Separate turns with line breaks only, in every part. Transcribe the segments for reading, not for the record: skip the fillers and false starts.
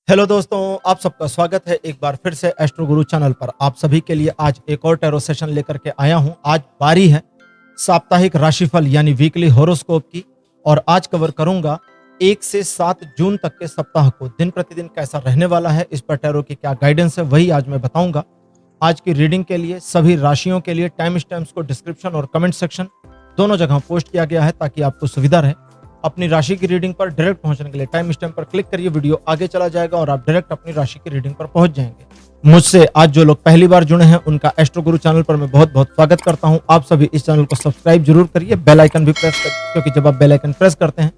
Hello दोस्तों, आप सबका स्वागत है एक बार फिर से एस्ट्रो गुरु चैनल पर। आप सभी के लिए आज एक और टैरो सेशन लेकर के आया हूं। आज बारी है साप्ताहिक राशिफल यानी वीकली होरोस्कोप की, और आज कवर करूंगा 1 से 7 जून तक के सप्ताह को दिन प्रतिदिन कैसा रहने वाला है, इस पर टैरो की क्या गाइडेंस है वही आज मैं बताऊंगा। आज की रीडिंग के लिए सभी राशियों के लिए टाइम स्टैम्प्स को डिस्क्रिप्शन और कमेंट सेक्शन दोनों जगह पोस्ट किया गया है ताकि आपको सुविधा रहे। अपनी राशि की रीडिंग पर डायरेक्ट पहुंचने के लिए टाइम स्टैम्प पर क्लिक करिए, वीडियो आगे चला जाएगा और आप डायरेक्ट अपनी राशि की रीडिंग पर पहुंच जाएंगे। मुझसे आज जो लोग पहली बार जुड़े हैं उनका एस्ट्रो गुरु चैनल पर मैं बहुत बहुत स्वागत करता हूं। आप सभी इस चैनल को सब्सक्राइब जरूर करिए, बेल आइकन भी प्रेस करिए, क्योंकि जब आप बेल आइकन प्रेस करते हैं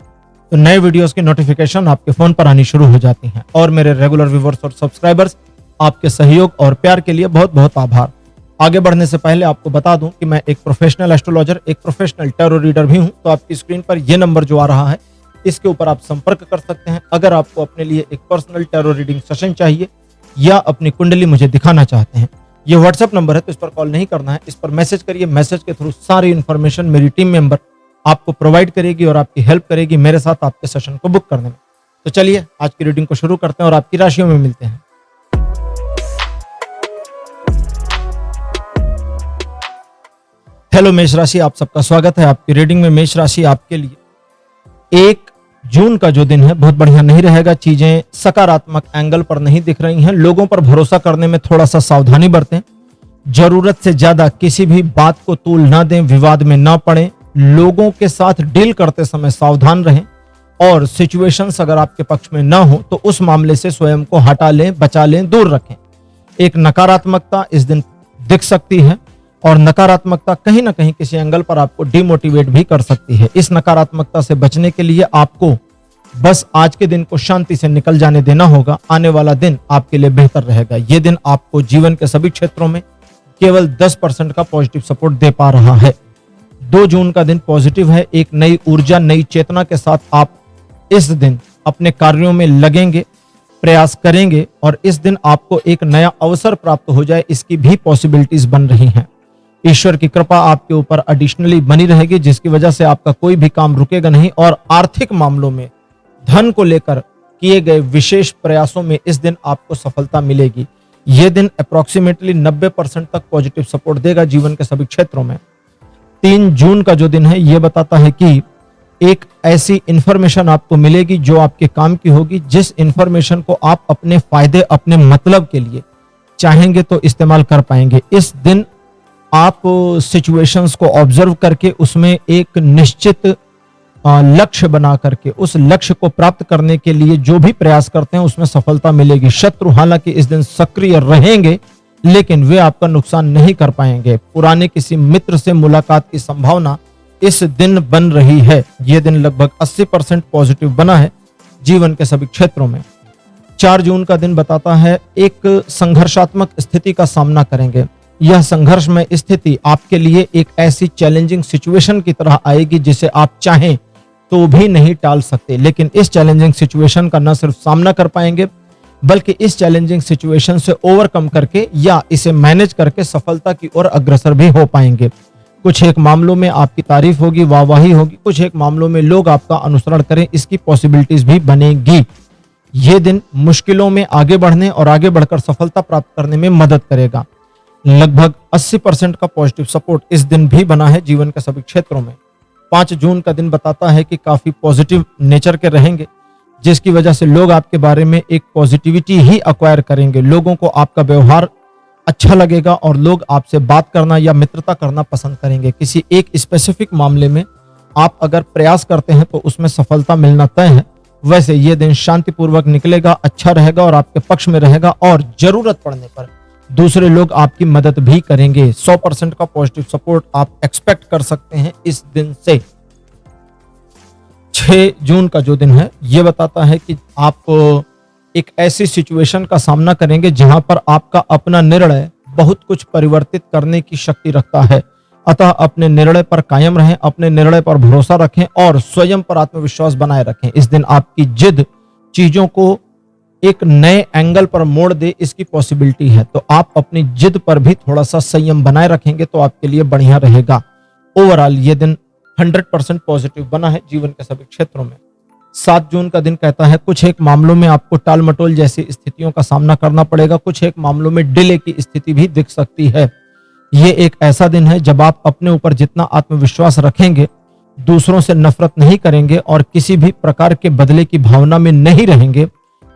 तो नए वीडियोस की नोटिफिकेशन आपके फोन पर आनी शुरू हो जाती है। और मेरे रेगुलर व्यूवर्स और सब्सक्राइबर्स, आपके सहयोग और प्यार के लिए बहुत बहुत आभार। आगे बढ़ने से पहले आपको बता दूं कि मैं एक प्रोफेशनल एस्ट्रोलॉजर, एक प्रोफेशनल टैरो रीडर भी हूं। तो आपकी स्क्रीन पर यह नंबर जो आ रहा है इसके ऊपर आप संपर्क कर सकते हैं अगर आपको अपने लिए एक पर्सनल टैरो रीडिंग सेशन चाहिए या अपनी कुंडली मुझे दिखाना चाहते हैं। ये व्हाट्सएप नंबर है तो इस पर कॉल नहीं करना है, इस पर मैसेज करिए। मैसेज के थ्रू सारी इंफॉर्मेशन मेरी टीम मेंबर आपको प्रोवाइड करेगी और आपकी हेल्प करेगी मेरे साथ आपके सेशन को बुक करने में। तो चलिए आज की रीडिंग को शुरू करते हैं और आपकी राशियों में मिलते हैं। हेलो मेष राशि, आप सबका स्वागत है आपकी रीडिंग में। मेष राशि आपके लिए 1 जून का जो दिन है बहुत बढ़िया नहीं रहेगा। चीजें सकारात्मक एंगल पर नहीं दिख रही हैं। लोगों पर भरोसा करने में थोड़ा सा सावधानी बरतें। जरूरत से ज्यादा किसी भी बात को तूल ना दें, विवाद में ना पड़ें। लोगों के साथ डील करते समय सावधान रहें और सिचुएशंस अगर आपके पक्ष में ना हो तो उस मामले से स्वयं को हटा लें, बचा लें, दूर रखें। एक नकारात्मकता इस दिन दिख सकती है और नकारात्मकता कहीं ना कहीं किसी एंगल पर आपको डिमोटिवेट भी कर सकती है। इस नकारात्मकता से बचने के लिए आपको बस आज के दिन को शांति से निकल जाने देना होगा। आने वाला दिन आपके लिए बेहतर रहेगा। यह दिन आपको जीवन के सभी क्षेत्रों में केवल 10% का पॉजिटिव सपोर्ट दे पा रहा है। 2 जून का दिन पॉजिटिव है। एक नई ऊर्जा, नई चेतना के साथ आप इस दिन अपने कार्यों में लगेंगे, प्रयास करेंगे और इस दिन आपको एक नया अवसर प्राप्त हो जाए इसकी भी पॉसिबिलिटीज बन रही हैं। ईश्वर की कृपा आपके ऊपर एडिशनली बनी रहेगी, जिसकी वजह से आपका कोई भी काम रुकेगा नहीं और आर्थिक मामलों में धन को लेकर किए गए विशेष प्रयासों में इस दिन आपको सफलता मिलेगी। यह दिन अप्रोक्सीमेटली 90% तक पॉजिटिव सपोर्ट देगा जीवन के सभी क्षेत्रों में। 3 जून का जो दिन है यह बताता है कि एक ऐसी इंफॉर्मेशन आपको मिलेगी जो आपके काम की होगी, जिस इंफॉर्मेशन को आप अपने फायदे, अपने मतलब के लिए चाहेंगे तो इस्तेमाल कर पाएंगे। इस दिन आप सिचुएशंस को ऑब्जर्व करके उसमें एक निश्चित लक्ष्य बना करके उस लक्ष्य को प्राप्त करने के लिए जो भी प्रयास करते हैं उसमें सफलता मिलेगी। शत्रु हालांकि इस दिन सक्रिय रहेंगे लेकिन वे आपका नुकसान नहीं कर पाएंगे। पुराने किसी मित्र से मुलाकात की संभावना इस दिन बन रही है। यह दिन लगभग 80% पॉजिटिव बना है जीवन के सभी क्षेत्रों में। 4 जून का दिन बताता है एक संघर्षात्मक स्थिति का सामना करेंगे। यह संघर्षमय स्थिति आपके लिए एक ऐसी चैलेंजिंग सिचुएशन की तरह आएगी जिसे आप चाहें तो भी नहीं टाल सकते। लेकिन इस चैलेंजिंग सिचुएशन का न सिर्फ सामना कर पाएंगे बल्कि इस चैलेंजिंग सिचुएशन से ओवरकम करके या इसे मैनेज करके सफलता की ओर अग्रसर भी हो पाएंगे। कुछ एक मामलों में आपकी तारीफ होगी, वाहवाही होगी, कुछ एक मामलों में लोग आपका अनुसरण करें, इसकी पॉसिबिलिटीज भी बनेगी। यह दिन मुश्किलों में आगे बढ़ने और आगे बढ़कर सफलता प्राप्त करने में मदद करेगा। लगभग 80% का पॉजिटिव सपोर्ट इस दिन भी बना है जीवन के सभी क्षेत्रों में। 5 जून का दिन बताता है कि काफी पॉजिटिव नेचर के रहेंगे, जिसकी वजह से लोग आपके बारे में एक पॉजिटिविटी ही एक्वायर करेंगे। लोगों को आपका व्यवहार अच्छा लगेगा और लोग आपसे बात करना या मित्रता करना पसंद करेंगे। किसी एक स्पेसिफिक मामले में आप अगर प्रयास करते हैं तो उसमें सफलता मिलना तय है। वैसे यह दिन शांतिपूर्वक निकलेगा, अच्छा रहेगा और आपके पक्ष में रहेगा और जरूरत पड़ने पर दूसरे लोग आपकी मदद भी करेंगे। 100% का पॉजिटिव सपोर्ट आप एक्सपेक्ट कर सकते हैं इस दिन से। 6 जून का जो दिन है यह बताता है कि आप एक ऐसी सिचुएशन का सामना करेंगे जहां पर आपका अपना निर्णय बहुत कुछ परिवर्तित करने की शक्ति रखता है। अतः अपने निर्णय पर कायम रहें, अपने निर्णय पर भरोसा रखें और स्वयं पर आत्मविश्वास बनाए रखें। इस दिन आपकी जिद चीजों को एक नए एंगल पर मोड़ दे, इसकी पॉसिबिलिटी है। तो आप अपनी जिद पर भी थोड़ा सा संयम बनाए रखेंगे तो आपके लिए बढ़िया रहेगा। ओवरऑल ये दिन 100% पॉजिटिव बना है जीवन के सभी क्षेत्रों में। 7 जून का दिन कहता है कुछ एक मामलों में आपको टाल मटोल जैसी स्थितियों का सामना करना पड़ेगा, कुछ एक मामलों में डिले की स्थिति भी दिख सकती है। ये एक ऐसा दिन है जब आप अपने ऊपर जितना आत्मविश्वास रखेंगे, दूसरों से नफरत नहीं करेंगे और किसी भी प्रकार के बदले की भावना में नहीं रहेंगे,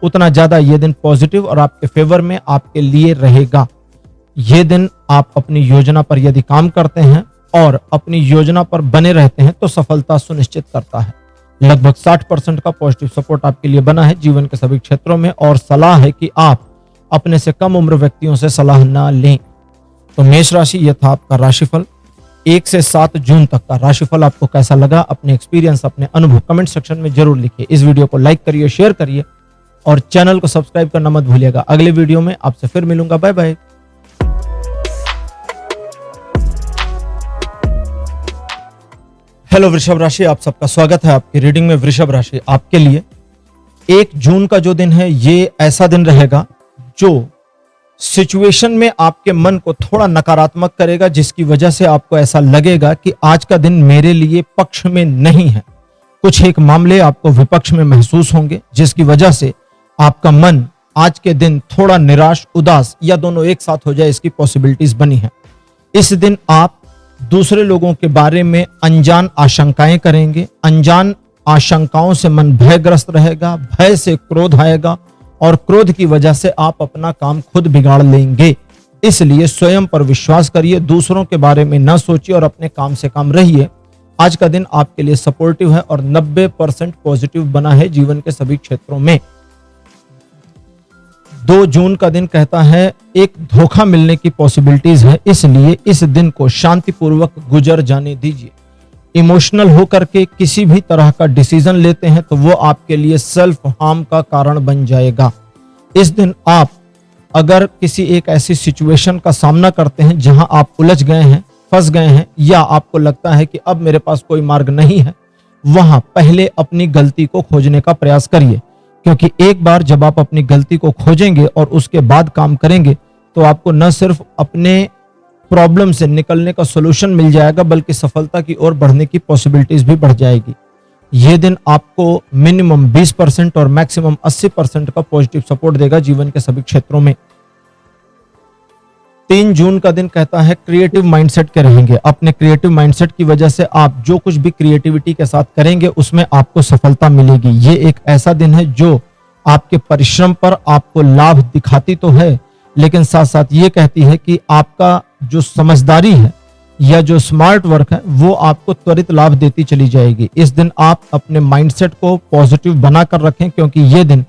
उतना ज्यादा ये दिन पॉजिटिव और आपके फेवर में आपके लिए रहेगा। ये दिन आप अपनी योजना पर यदि काम करते हैं और अपनी योजना पर बने रहते हैं तो सफलता सुनिश्चित करता है। लगभग 60% का पॉजिटिव सपोर्ट आपके लिए बना है जीवन के सभी क्षेत्रों में, और सलाह है कि आप अपने से कम उम्र व्यक्तियों से सलाह ना लें। तो मेष राशि, यह था आपका राशिफल। 1 से 7 जून तक का राशिफल आपको कैसा लगा? अपने एक्सपीरियंस, अपने अनुभव कमेंट सेक्शन में जरूर लिखिए। इस वीडियो को लाइक करिए, शेयर करिए और चैनल को सब्सक्राइब करना मत भूलिएगा। अगले वीडियो में आपसे फिर मिलूंगा। Bye bye. हेलो वृषभ राशि, आप सबका स्वागत है आपकी रीडिंग में। वृषभ राशि आपके लिए 1 जून का जो दिन है ये ऐसा दिन रहेगा जो सिचुएशन में आपके मन को थोड़ा नकारात्मक करेगा, जिसकी वजह से आपको ऐसा लगेगा कि आज का दिन मेरे लिए पक्ष में नहीं है। कुछ एक मामले आपको विपक्ष में महसूस होंगे, जिसकी वजह से आपका मन आज के दिन थोड़ा निराश, उदास या दोनों एक साथ हो जाए, इसकी पॉसिबिलिटीज बनी है। इस दिन आप दूसरे लोगों के बारे में अनजान आशंकाएं करेंगे। अनजान आशंकाओं से मन भयग्रस्त रहेगा, भय से क्रोध आएगा और क्रोध की वजह से आप अपना काम खुद बिगाड़ लेंगे। इसलिए स्वयं पर विश्वास करिए, दूसरों के बारे में न सोचिए और अपने काम से काम रहिए। आज का दिन आपके लिए सपोर्टिव है और 90% पॉजिटिव बना है जीवन के सभी क्षेत्रों में। 2 जून का दिन कहता है एक धोखा मिलने की पॉसिबिलिटीज है, इसलिए इस दिन को शांतिपूर्वक गुजर जाने दीजिए। इमोशनल होकर के किसी भी तरह का डिसीजन लेते हैं तो वो आपके लिए सेल्फ हार्म का कारण बन जाएगा। इस दिन आप अगर किसी एक ऐसी सिचुएशन का सामना करते हैं जहां आप उलझ गए हैं, फंस गए हैं, या आपको लगता है कि अब मेरे पास कोई मार्ग नहीं है, वहां पहले अपनी गलती को खोजने का प्रयास करिए, क्योंकि एक बार जब आप अपनी गलती को खोजेंगे और उसके बाद काम करेंगे तो आपको न सिर्फ अपने प्रॉब्लम से निकलने का सॉल्यूशन मिल जाएगा, बल्कि सफलता की ओर बढ़ने की पॉसिबिलिटीज भी बढ़ जाएगी। यह दिन आपको मिनिमम 20% और मैक्सिमम 80% का पॉजिटिव सपोर्ट देगा जीवन के सभी क्षेत्रों में। 3 जून का दिन कहता है क्रिएटिव माइंडसेट के रहेंगे। अपने क्रिएटिव माइंडसेट की वजह से आप जो कुछ भी क्रिएटिविटी के साथ करेंगे उसमें आपको सफलता मिलेगी। ये एक ऐसा दिन है जो आपके परिश्रम पर आपको लाभ दिखाती तो है, लेकिन साथ साथ ये कहती है कि आपका जो समझदारी है या जो स्मार्ट वर्क है वो आपको त्वरित लाभ देती चली जाएगी। इस दिन आप अपने माइंडसेट को पॉजिटिव बनाकर रखें, क्योंकि ये दिन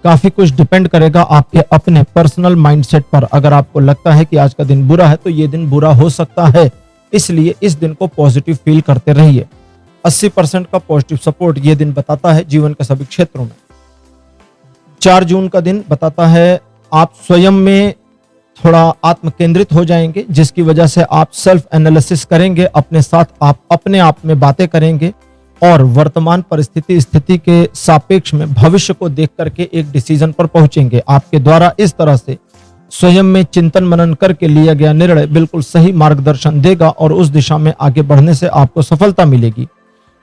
काफी कुछ डिपेंड करेगा आपके अपने पर्सनल माइंडसेट पर। अगर आपको लगता है कि आज का दिन बुरा है तो ये दिन बुरा हो सकता है, इसलिए इस दिन को पॉजिटिव फील करते रहिए। 80% का पॉजिटिव सपोर्ट ये दिन बताता है जीवन के सभी क्षेत्रों में। 4 जून का दिन बताता है आप स्वयं में थोड़ा आत्म केंद्रित हो जाएंगे, जिसकी वजह से आप सेल्फ एनालिसिस करेंगे, अपने साथ आप अपने आप में बातें करेंगे और वर्तमान परिस्थिति स्थिति के सापेक्ष में भविष्य को देख करके एक डिसीजन पर पहुंचेंगे। आपके द्वारा इस तरह से स्वयं में चिंतन मनन करके लिया गया निर्णय बिल्कुल सही मार्गदर्शन देगा और उस दिशा में आगे बढ़ने से आपको सफलता मिलेगी।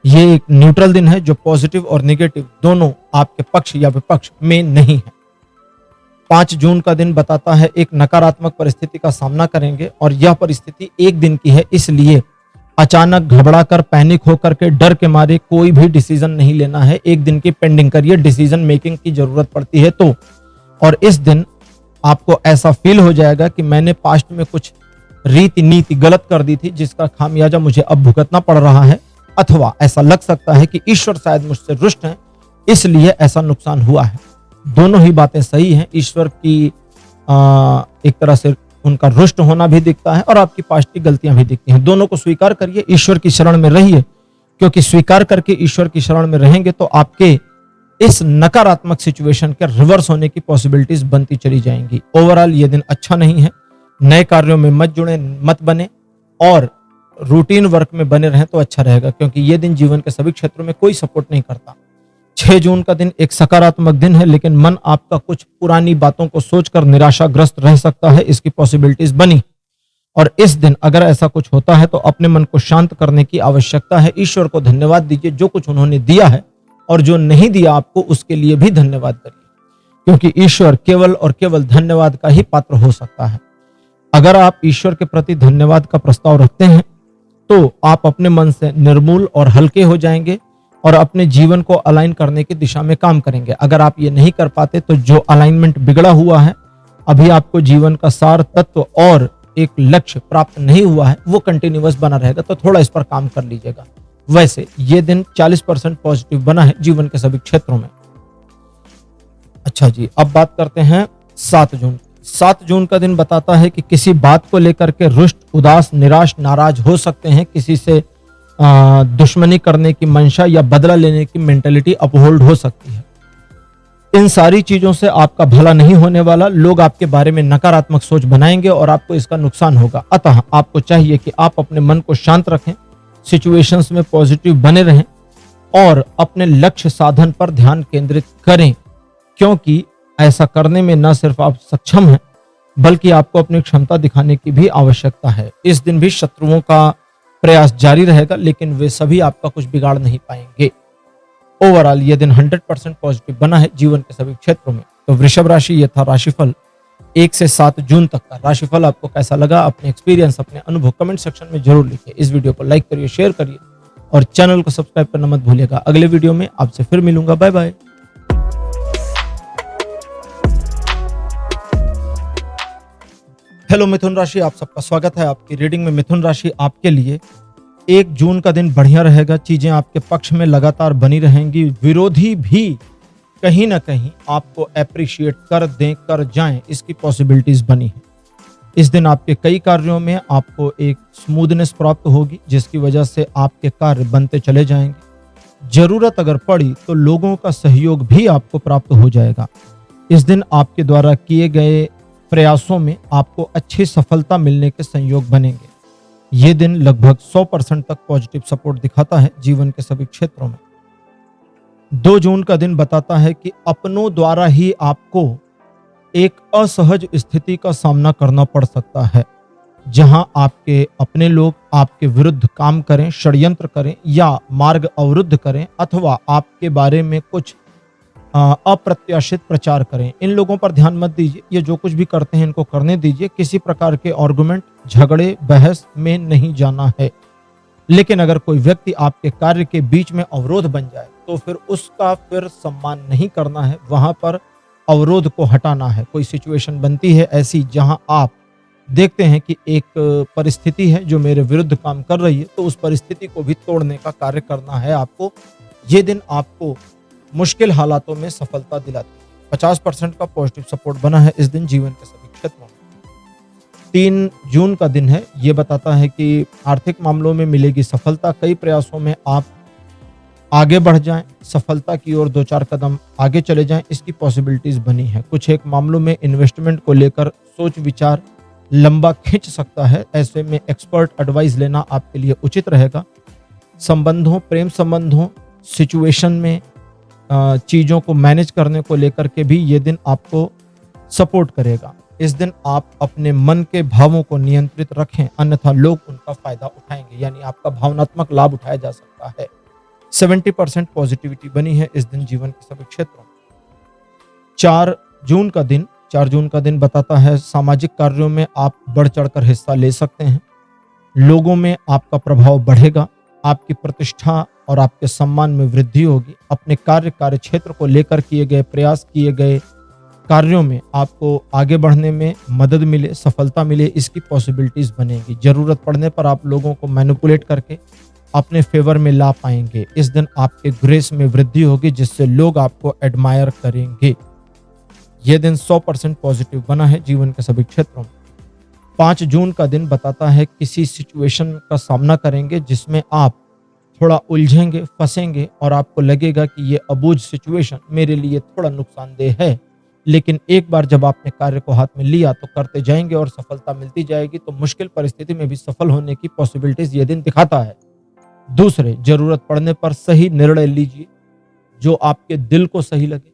ये एक न्यूट्रल दिन है जो पॉजिटिव और नेगेटिव दोनों आपके पक्ष या विपक्ष में नहीं है। 5 जून का दिन बताता है एक नकारात्मक परिस्थिति का सामना करेंगे और यह परिस्थिति एक दिन की है, इसलिए अचानक घबराकर, पैनिक होकर के, डर के मारे कोई भी डिसीजन नहीं लेना है। एक दिन की पेंडिंग करिए, डिसीजन मेकिंग की जरूरत पड़ती है तो। और इस दिन आपको ऐसा फील हो जाएगा कि मैंने पास्ट में कुछ रीति नीति गलत कर दी थी, जिसका खामियाजा मुझे अब भुगतना पड़ रहा है, अथवा ऐसा लग सकता है कि ईश्वर शायद मुझसे रुष्ट हैं, इसलिए ऐसा नुकसान हुआ है। दोनों ही बातें सही हैं। ईश्वर की एक तरह से उनका रुष्ट होना भी दिखता है और आपकी पास्ट की गलतियां भी दिखती हैं। दोनों को स्वीकार करिए, ईश्वर की शरण में रहिए, क्योंकि स्वीकार करके ईश्वर की शरण में रहेंगे तो आपके इस नकारात्मक सिचुएशन के रिवर्स होने की पॉसिबिलिटीज बनती चली जाएंगी। ओवरऑल ये दिन अच्छा नहीं है। नए कार्यों में मत जुड़े, मत बने और रूटीन वर्क में बने रहें तो अच्छा रहेगा, क्योंकि ये दिन जीवन के सभी क्षेत्रों में कोई सपोर्ट नहीं करता। 6 जून का दिन एक सकारात्मक दिन है, लेकिन मन आपका कुछ पुरानी बातों को सोचकर निराशाग्रस्त रह सकता है, इसकी पॉसिबिलिटीज बनी। और इस दिन अगर ऐसा कुछ होता है तो अपने मन को शांत करने की आवश्यकता है। ईश्वर को धन्यवाद दीजिए, जो कुछ उन्होंने दिया है और जो नहीं दिया आपको उसके लिए भी धन्यवाद करिए, क्योंकि ईश्वर केवल और केवल धन्यवाद का ही पात्र हो सकता है। अगर आप ईश्वर के प्रति धन्यवाद का प्रस्ताव रखते हैं तो आप अपने मन से निर्मूल और हल्के हो जाएंगे और अपने जीवन को अलाइन करने की दिशा में काम करेंगे। अगर आप ये नहीं कर पाते तो जो अलाइनमेंट बिगड़ा हुआ है, अभी आपको जीवन का सार तत्व और एक लक्ष्य प्राप्त नहीं हुआ है, वो कंटिन्यूअस बना रहेगा, तो थोड़ा इस पर काम कर लीजिएगा। वैसे ये दिन 40% पॉजिटिव बना है जीवन के सभी क्षेत्रों में। अच्छा जी, अब बात करते हैं 7 जून। 7 जून का दिन बताता है कि किसी बात को लेकर के रुष्ट, उदास, निराश, नाराज हो सकते हैं। किसी से दुश्मनी करने की मंशा या बदला लेने की मेंटेलिटी अपहोल्ड हो सकती है। इन सारी चीजों से आपका भला नहीं होने वाला। लोग आपके बारे में नकारात्मक सोच बनाएंगे और आपको इसका नुकसान होगा। अतः आपको चाहिए कि आप अपने मन को शांत रखें, सिचुएशंस में पॉजिटिव बने रहें और अपने लक्ष्य साधन पर ध्यान केंद्रित करें, क्योंकि ऐसा करने में न सिर्फ आप सक्षम हैं बल्कि आपको अपनी क्षमता दिखाने की भी आवश्यकता है। इस दिन भी शत्रुओं का प्रयास जारी रहेगा, लेकिन वे सभी आपका कुछ बिगाड़ नहीं पाएंगे। ओवरऑल ये दिन 100% पॉजिटिव बना है जीवन के सभी क्षेत्रों में। तो वृषभ राशि, ये था राशिफल 1 से 7 जून तक का। राशिफल आपको कैसा लगा, अपने एक्सपीरियंस, अपने अनुभव कमेंट सेक्शन में जरूर लिखिए। इस वीडियो को लाइक करिए, शेयर करिए और चैनल को सब्सक्राइब करना मत भूलिएगा। अगले वीडियो में आपसे फिर मिलूंगा। Bye bye. हेलो मिथुन राशि, आप सबका स्वागत है आपकी रीडिंग में। मिथुन राशि आपके लिए 1 जून का दिन बढ़िया रहेगा। चीजें आपके पक्ष में लगातार बनी रहेंगी। विरोधी भी कहीं ना कहीं आपको एप्रिशिएट कर दें, कर जाएं, इसकी पॉसिबिलिटीज बनी है। इस दिन आपके कई कार्यों में आपको एक स्मूथनेस प्राप्त होगी, जिसकी वजह से आपके कार्य बनते चले जाएंगे। जरूरत अगर पड़ी तो लोगों का सहयोग भी आपको प्राप्त हो जाएगा। इस दिन आपके द्वारा किए गए प्रयासों में आपको अच्छी सफलता मिलने के संयोग बनेंगे। ये दिन लगभग 100% तक पॉजिटिव सपोर्ट दिखाता है जीवन के सभी क्षेत्रों में। 2 जून का दिन बताता है कि अपनों द्वारा ही आपको एक असहज स्थिति का सामना करना पड़ सकता है, जहां आपके अपने लोग आपके विरुद्ध काम करें, षड्यंत्र करें या मार्ग अवरुद्ध करें, अथवा आपके बारे में कुछ अप्रत्याशित प्रचार करें। इन लोगों पर ध्यान मत दीजिए। ये जो कुछ भी करते हैं इनको करने दीजिए। किसी प्रकार के आर्गुमेंट, झगड़े, बहस में नहीं जाना है। लेकिन अगर कोई व्यक्ति आपके कार्य के बीच में अवरोध बन जाए तो फिर उसका फिर सम्मान नहीं करना है, वहां पर अवरोध को हटाना है। कोई सिचुएशन बनती है ऐसी जहां आप देखते हैं कि एक परिस्थिति है जो मेरे विरुद्ध काम कर रही है, तो उस परिस्थिति को भी तोड़ने का कार्य करना है आपको। ये दिन आपको मुश्किल हालातों में सफलता दिलाती है। 50% का पॉजिटिव सपोर्ट बना है इस दिन जीवन के सभी क्षेत्रों में। 3 जून का दिन है। ये बताता है कि आर्थिक मामलों में मिलेगी सफलता। कई प्रयासों में आप आगे बढ़ जाएं, सफलता की ओर 2-4 कदम आगे चले जाएं, इसकी पॉसिबिलिटीज बनी है। कुछ एक मामलों में इन्वेस्टमेंट को लेकर सोच विचार लंबा खींच सकता है। ऐसे में एक्सपर्ट एडवाइस लेना आपके लिए उचित रहेगा। संबंधों, प्रेम संबंधों, सिचुएशन में चीजों को मैनेज करने को लेकर के भी ये दिन आपको सपोर्ट करेगा। इस दिन आप अपने मन के भावों को नियंत्रित रखें, अन्यथा लोग उनका फायदा उठाएंगे, यानी आपका भावनात्मक लाभ उठाया जा सकता है। 70% पॉजिटिविटी बनी है इस दिन जीवन के सभी क्षेत्रों में। 4 जून का दिन बताता है सामाजिक कार्यों में आप बढ़ चढ़कर हिस्सा ले सकते हैं। लोगों में आपका प्रभाव बढ़ेगा। आपकी प्रतिष्ठा और आपके सम्मान में वृद्धि होगी। अपने कार्य क्षेत्र को लेकर किए गए प्रयास, किए गए कार्यों में आपको आगे बढ़ने में मदद मिले, सफलता मिले, इसकी पॉसिबिलिटीज बनेगी। जरूरत पड़ने पर आप लोगों को मैनिपुलेट करके अपने फेवर में ला पाएंगे। इस दिन आपके ग्रेस में वृद्धि होगी, जिससे लोग आपको एडमायर करेंगे। यह दिन 100% पॉजिटिव बना है जीवन के सभी क्षेत्रों में। 5 जून का दिन बताता है किसी सिचुएशन का सामना करेंगे जिसमें आप थोड़ा उलझेंगे, फंसेंगे और आपको लगेगा कि ये अबूझ सिचुएशन मेरे लिए थोड़ा नुकसानदेह है, लेकिन एक बार जब आपने कार्य को हाथ में लिया तो करते जाएंगे और सफलता मिलती जाएगी। तो मुश्किल परिस्थिति में भी सफल होने की पॉसिबिलिटीज ये दिन दिखाता है। दूसरे, जरूरत पड़ने पर सही निर्णय लीजिए, जो आपके दिल को सही लगे,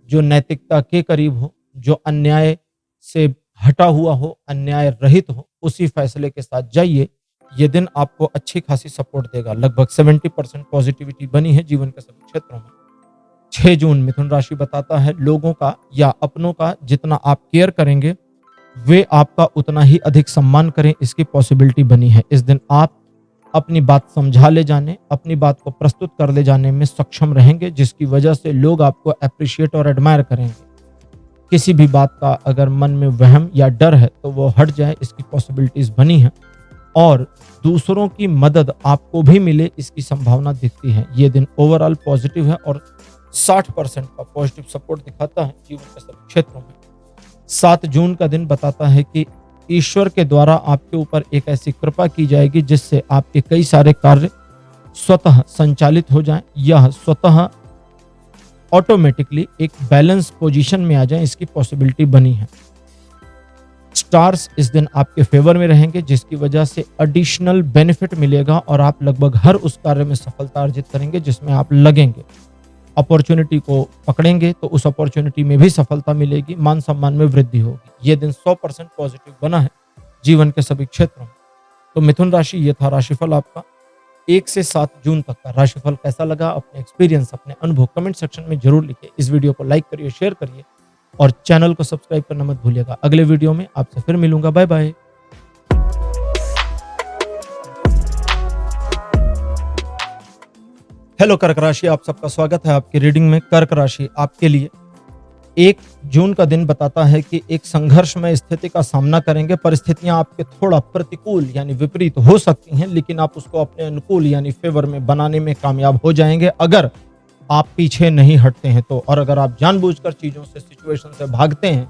जो नैतिकता के करीब हो, जो अन्याय से हटा हुआ हो, अन्याय रहित हो, उसी फैसले के साथ जाइए। ये दिन आपको अच्छी खासी सपोर्ट देगा। लगभग 70% पॉजिटिविटी बनी है जीवन के सभी क्षेत्रों में। 6 जून मिथुन राशि बताता है लोगों का या अपनों का जितना आप केयर करेंगे वे आपका उतना ही अधिक सम्मान करें, इसकी पॉसिबिलिटी बनी है। इस दिन आप अपनी बात समझा ले जाने, अपनी बात को प्रस्तुत कर ले जाने में सक्षम रहेंगे, जिसकी वजह से लोग आपको अप्रिशिएट और एडमायर करेंगे। किसी भी बात का अगर मन में वहम या डर है तो वो हट जाए, इसकी पॉसिबिलिटीज बनी है। और दूसरों की मदद आपको भी मिले, इसकी संभावना दिखती है। ये दिन ओवरऑल पॉजिटिव है और 60% का पॉजिटिव सपोर्ट दिखाता है जीवन के सभी क्षेत्रों में। 7 जून का दिन बताता है कि ईश्वर के द्वारा आपके ऊपर एक ऐसी कृपा की जाएगी जिससे आपके कई सारे कार्य स्वतः संचालित हो जाएं, यह स्वतः ऑटोमेटिकली एक बैलेंस पोजीशन में आ जाएं, इसकी पॉसिबिलिटी बनी है। स्टार्स इस दिन आपके फेवर में रहेंगे, जिसकी वजह से एडिशनल बेनिफिट मिलेगा और आप लगभग हर उस कार्य में सफलता अर्जित करेंगे जिसमें आप लगेंगे। अपॉर्चुनिटी को पकड़ेंगे तो उस अपॉर्चुनिटी में भी सफलता मिलेगी, मान सम्मान में वृद्धि होगी। यह दिन 100% पॉजिटिव बना है जीवन के सभी क्षेत्रों में। तो मिथुन राशि, ये था राशिफल आपका 1 से 7 जून तक का। राशिफल कैसा लगा, अपने एक्सपीरियंस, अपने अनुभव कमेंट सेक्शन में जरूर लिखिए। इस वीडियो को लाइक करिए, शेयर करिए और चैनल को सब्सक्राइब करना मत भूलिएगा। अगले वीडियो में आपसे फिर मिलूंगा। Bye bye. हेलो कर्क राशि, आप सबका स्वागत है आपकी रीडिंग में। कर्क राशि आपके लिए 1 जून का दिन बताता है कि एक संघर्षमय स्थिति का सामना करेंगे। परिस्थितियां आपके थोड़ा प्रतिकूल यानी विपरीत हो सकती हैं, लेकिन आप उसको अपने अनुकूल यानी फेवर में बनाने में कामयाब हो जाएंगे अगर आप पीछे नहीं हटते हैं तो। और अगर आप जानबूझकर चीजों से, सिचुएशन से भागते हैं,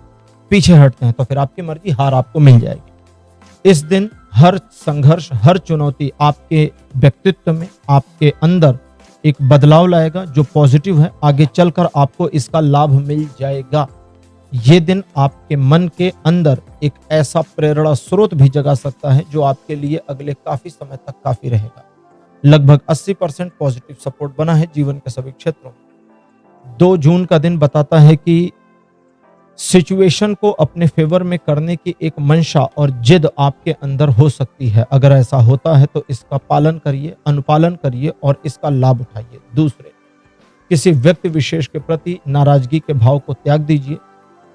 पीछे हटते हैं, तो फिर आपकी मर्जी, हार आपको मिल जाएगी। इस दिन हर संघर्ष, हर चुनौती आपके व्यक्तित्व में, आपके अंदर एक बदलाव लाएगा जो पॉजिटिव है। आगे चलकर आपको इसका लाभ मिल जाएगा। ये दिन आपके मन के अंदर एक ऐसा प्रेरणा स्रोत भी जगा सकता है जो आपके लिए अगले काफी समय तक काफी रहेगा। लगभग 80% पॉजिटिव सपोर्ट बना है जीवन के सभी क्षेत्रों में। 2 जून का दिन बताता है कि सिचुएशन को अपने फेवर में करने की एक मंशा और जिद आपके अंदर हो सकती है। अगर ऐसा होता है तो इसका पालन करिए, अनुपालन करिए और इसका लाभ उठाइए। दूसरे, किसी व्यक्ति विशेष के प्रति नाराजगी के भाव को त्याग दीजिए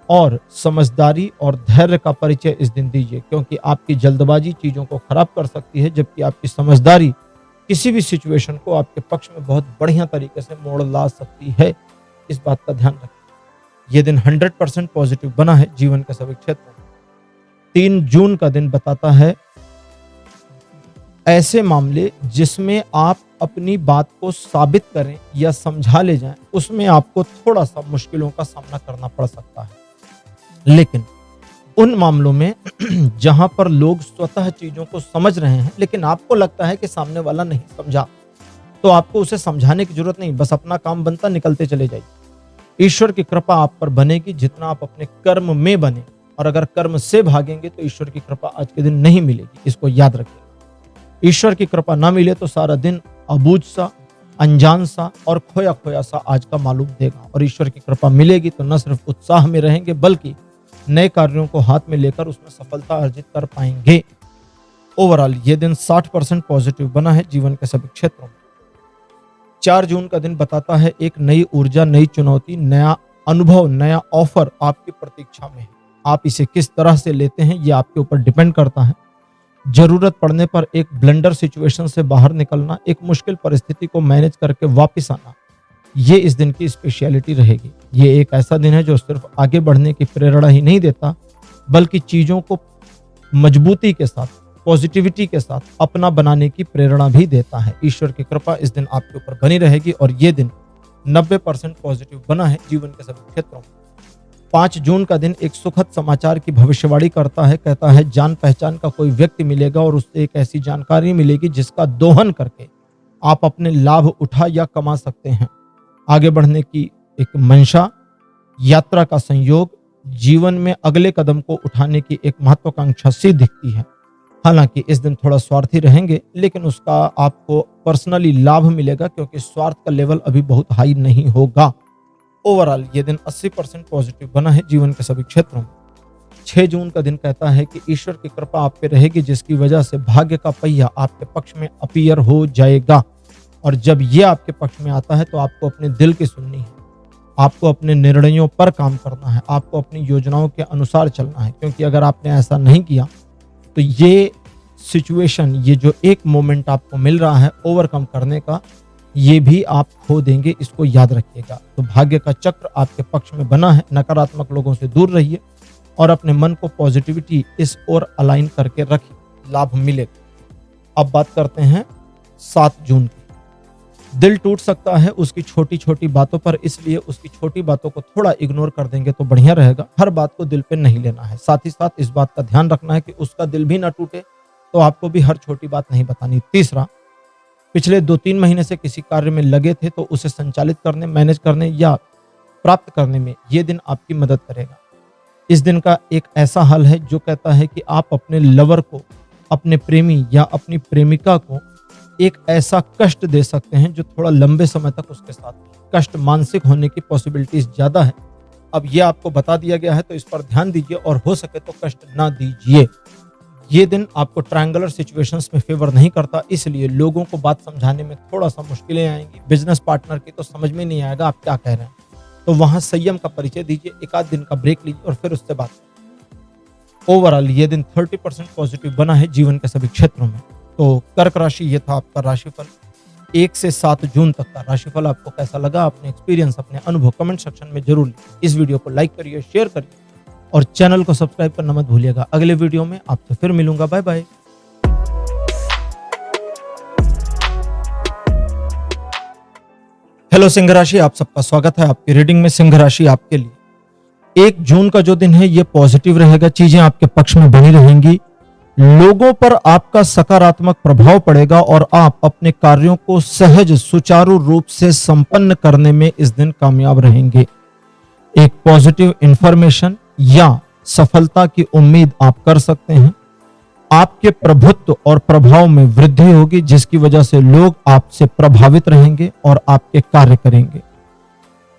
और समझदारी और धैर्य का परिचय इस दिन दीजिए, क्योंकि आपकी जल्दबाजी चीजों को खराब कर सकती है, जबकि आपकी समझदारी किसी भी सिचुएशन को आपके पक्ष में बहुत बढ़िया तरीके से मोड़ ला सकती है। इस बात का ध्यान रखें। यह दिन 100% पॉजिटिव बना है जीवन के सभी क्षेत्रों में। 3 जून का दिन बताता है ऐसे मामले जिसमें आप अपनी बात को साबित करें या समझा ले जाएं, उसमें आपको थोड़ा सा मुश्किलों का सामना करना पड़ सकता है। लेकिन उन मामलों में जहां पर लोग स्वतः चीजों को समझ रहे हैं लेकिन आपको लगता है कि सामने वाला नहीं समझा, तो आपको उसे समझाने की जरूरत नहीं, बस अपना काम बनता निकलते चले जाइए। ईश्वर की कृपा आप पर बनेगी जितना आप अपने कर्म में बने, और अगर कर्म से भागेंगे तो ईश्वर की कृपा आज के दिन नहीं मिलेगी, इसको याद रखिए। ईश्वर की कृपा ना मिले तो सारा दिन अबूझ सा, अनजान सा और खोया खोया सा आज का मालूम देगा, और ईश्वर की कृपा मिलेगी तो न सिर्फ उत्साह में रहेंगे बल्कि नए कार्यों को हाथ में लेकर उसमें सफलता अर्जित कर पाएंगे। ओवरऑल ये दिन 60% पॉजिटिव बना है जीवन के सभी क्षेत्रों में। 4 जून का दिन बताता है एक नई ऊर्जा, नई चुनौती, नया अनुभव, नया ऑफर आपकी प्रतीक्षा में है। आप इसे किस तरह से लेते हैं ये आपके ऊपर डिपेंड करता है। जरूरत पड़ने पर एक ब्लेंडर सिचुएशन से बाहर निकलना, एक मुश्किल परिस्थिति को मैनेज करके वापस आना, ये इस दिन की स्पेशलिटी रहेगी। ये एक ऐसा दिन है जो सिर्फ आगे बढ़ने की प्रेरणा ही नहीं देता बल्कि चीजों को मजबूती के साथ, पॉजिटिविटी के साथ अपना बनाने की प्रेरणा भी देता है। ईश्वर की कृपा इस दिन आपके ऊपर बनी रहेगी और ये दिन 90% पॉजिटिव बना है जीवन के सभी क्षेत्रों में। 5 जून का दिन एक सुखद समाचार की भविष्यवाणी करता है। कहता है जान पहचान का कोई व्यक्ति मिलेगा और उससे एक ऐसी जानकारी मिलेगी जिसका दोहन करके आप अपने लाभ उठा या कमा सकते हैं। आगे बढ़ने की एक मंशा, यात्रा का संयोग, जीवन में अगले कदम को उठाने की एक महत्वाकांक्षा सी दिखती है। हालांकि इस दिन थोड़ा स्वार्थी रहेंगे लेकिन उसका आपको पर्सनली लाभ मिलेगा क्योंकि स्वार्थ का लेवल अभी बहुत हाई नहीं होगा। ओवरऑल ये दिन 80% पॉजिटिव बना है जीवन के सभी क्षेत्रों में। 6 जून का दिन कहता है कि ईश्वर की कृपा आप पे रहेगी जिसकी वजह से भाग्य का पहिया आपके पक्ष में अपीयर हो जाएगा, और जब ये आपके पक्ष में आता है तो आपको अपने दिल की सुननी है। आपको अपने निर्णयों पर काम करना है, आपको अपनी योजनाओं के अनुसार चलना है, क्योंकि अगर आपने ऐसा नहीं किया तो ये सिचुएशन, ये जो एक मोमेंट आपको मिल रहा है ओवरकम करने का, ये भी आप खो देंगे, इसको याद रखिएगा। तो भाग्य का चक्र आपके पक्ष में बना है, नकारात्मक लोगों से दूर रहिए और अपने मन को पॉजिटिविटी इस ओर अलाइन करके रखिए, लाभ मिलेगा। अब बात करते हैं 7 जून की। दिल टूट सकता है उसकी छोटी छोटी बातों पर, इसलिए उसकी छोटी बातों को थोड़ा इग्नोर कर देंगे तो बढ़िया रहेगा। हर बात को दिल पे नहीं लेना है, साथ ही साथ इस बात का ध्यान रखना है कि उसका दिल भी ना टूटे, तो आपको भी हर छोटी बात नहीं बतानी। तीसरा, पिछले 2-3 महीने से किसी कार्य में लगे थे तो उसे संचालित करने, मैनेज करने या प्राप्त करने में ये दिन आपकी मदद करेगा। इस दिन का एक ऐसा हाल है जो कहता है कि आप अपने लवर को, अपने प्रेमी या अपनी प्रेमिका को एक ऐसा कष्ट दे सकते हैं जो थोड़ा लंबे समय तक उसके साथ है। कष्ट मानसिक होने की पॉसिबिलिटीज ज्यादा है। अब ये आपको बता दिया गया है तो इस पर ध्यान दीजिए और हो सके तो कष्ट ना दीजिए। ये दिन आपको ट्रायंगुलर सिचुएशंस में फेवर नहीं करता, इसलिए लोगों को बात समझाने में थोड़ा सा मुश्किलें आएंगी। बिजनेस पार्टनर की तो समझ में नहीं आएगा आप क्या कह रहे हैं, तो वहां संयम का परिचय दीजिए, एक आध दिन का ब्रेक लीजिए और फिर उससे बात करिए। ओवरऑल ये दिन 30% पॉजिटिव बना है जीवन के सभी क्षेत्रों में। तो कर्क राशि, ये था आपका राशिफल 1 से 7 जून तक का राशिफल। आपको कैसा लगा, अपने एक्सपीरियंस, अपने अनुभव कमेंट सेक्शन में जरूर लिखिए। इस वीडियो को लाइक करिए, शेयर करिए और चैनल को सब्सक्राइब करना मत भूलिएगा। अगले वीडियो में आपसे फिर मिलूंगा। Bye bye. हेलो सिंह राशि, आप सबका स्वागत है आपकी रीडिंग में। सिंह राशि आपके लिए 1 जून का जो दिन है ये पॉजिटिव रहेगा, चीजें आपके पक्ष में बनी रहेंगी, लोगों पर आपका सकारात्मक प्रभाव पड़ेगा और आप अपने कार्यों को सहज सुचारू रूप से संपन्न करने में इस दिन कामयाब रहेंगे। एक पॉजिटिव इंफॉर्मेशन या सफलता की उम्मीद आप कर सकते हैं। आपके प्रभुत्व और प्रभाव में वृद्धि होगी, जिसकी वजह से लोग आपसे प्रभावित रहेंगे और आपके कार्य करेंगे।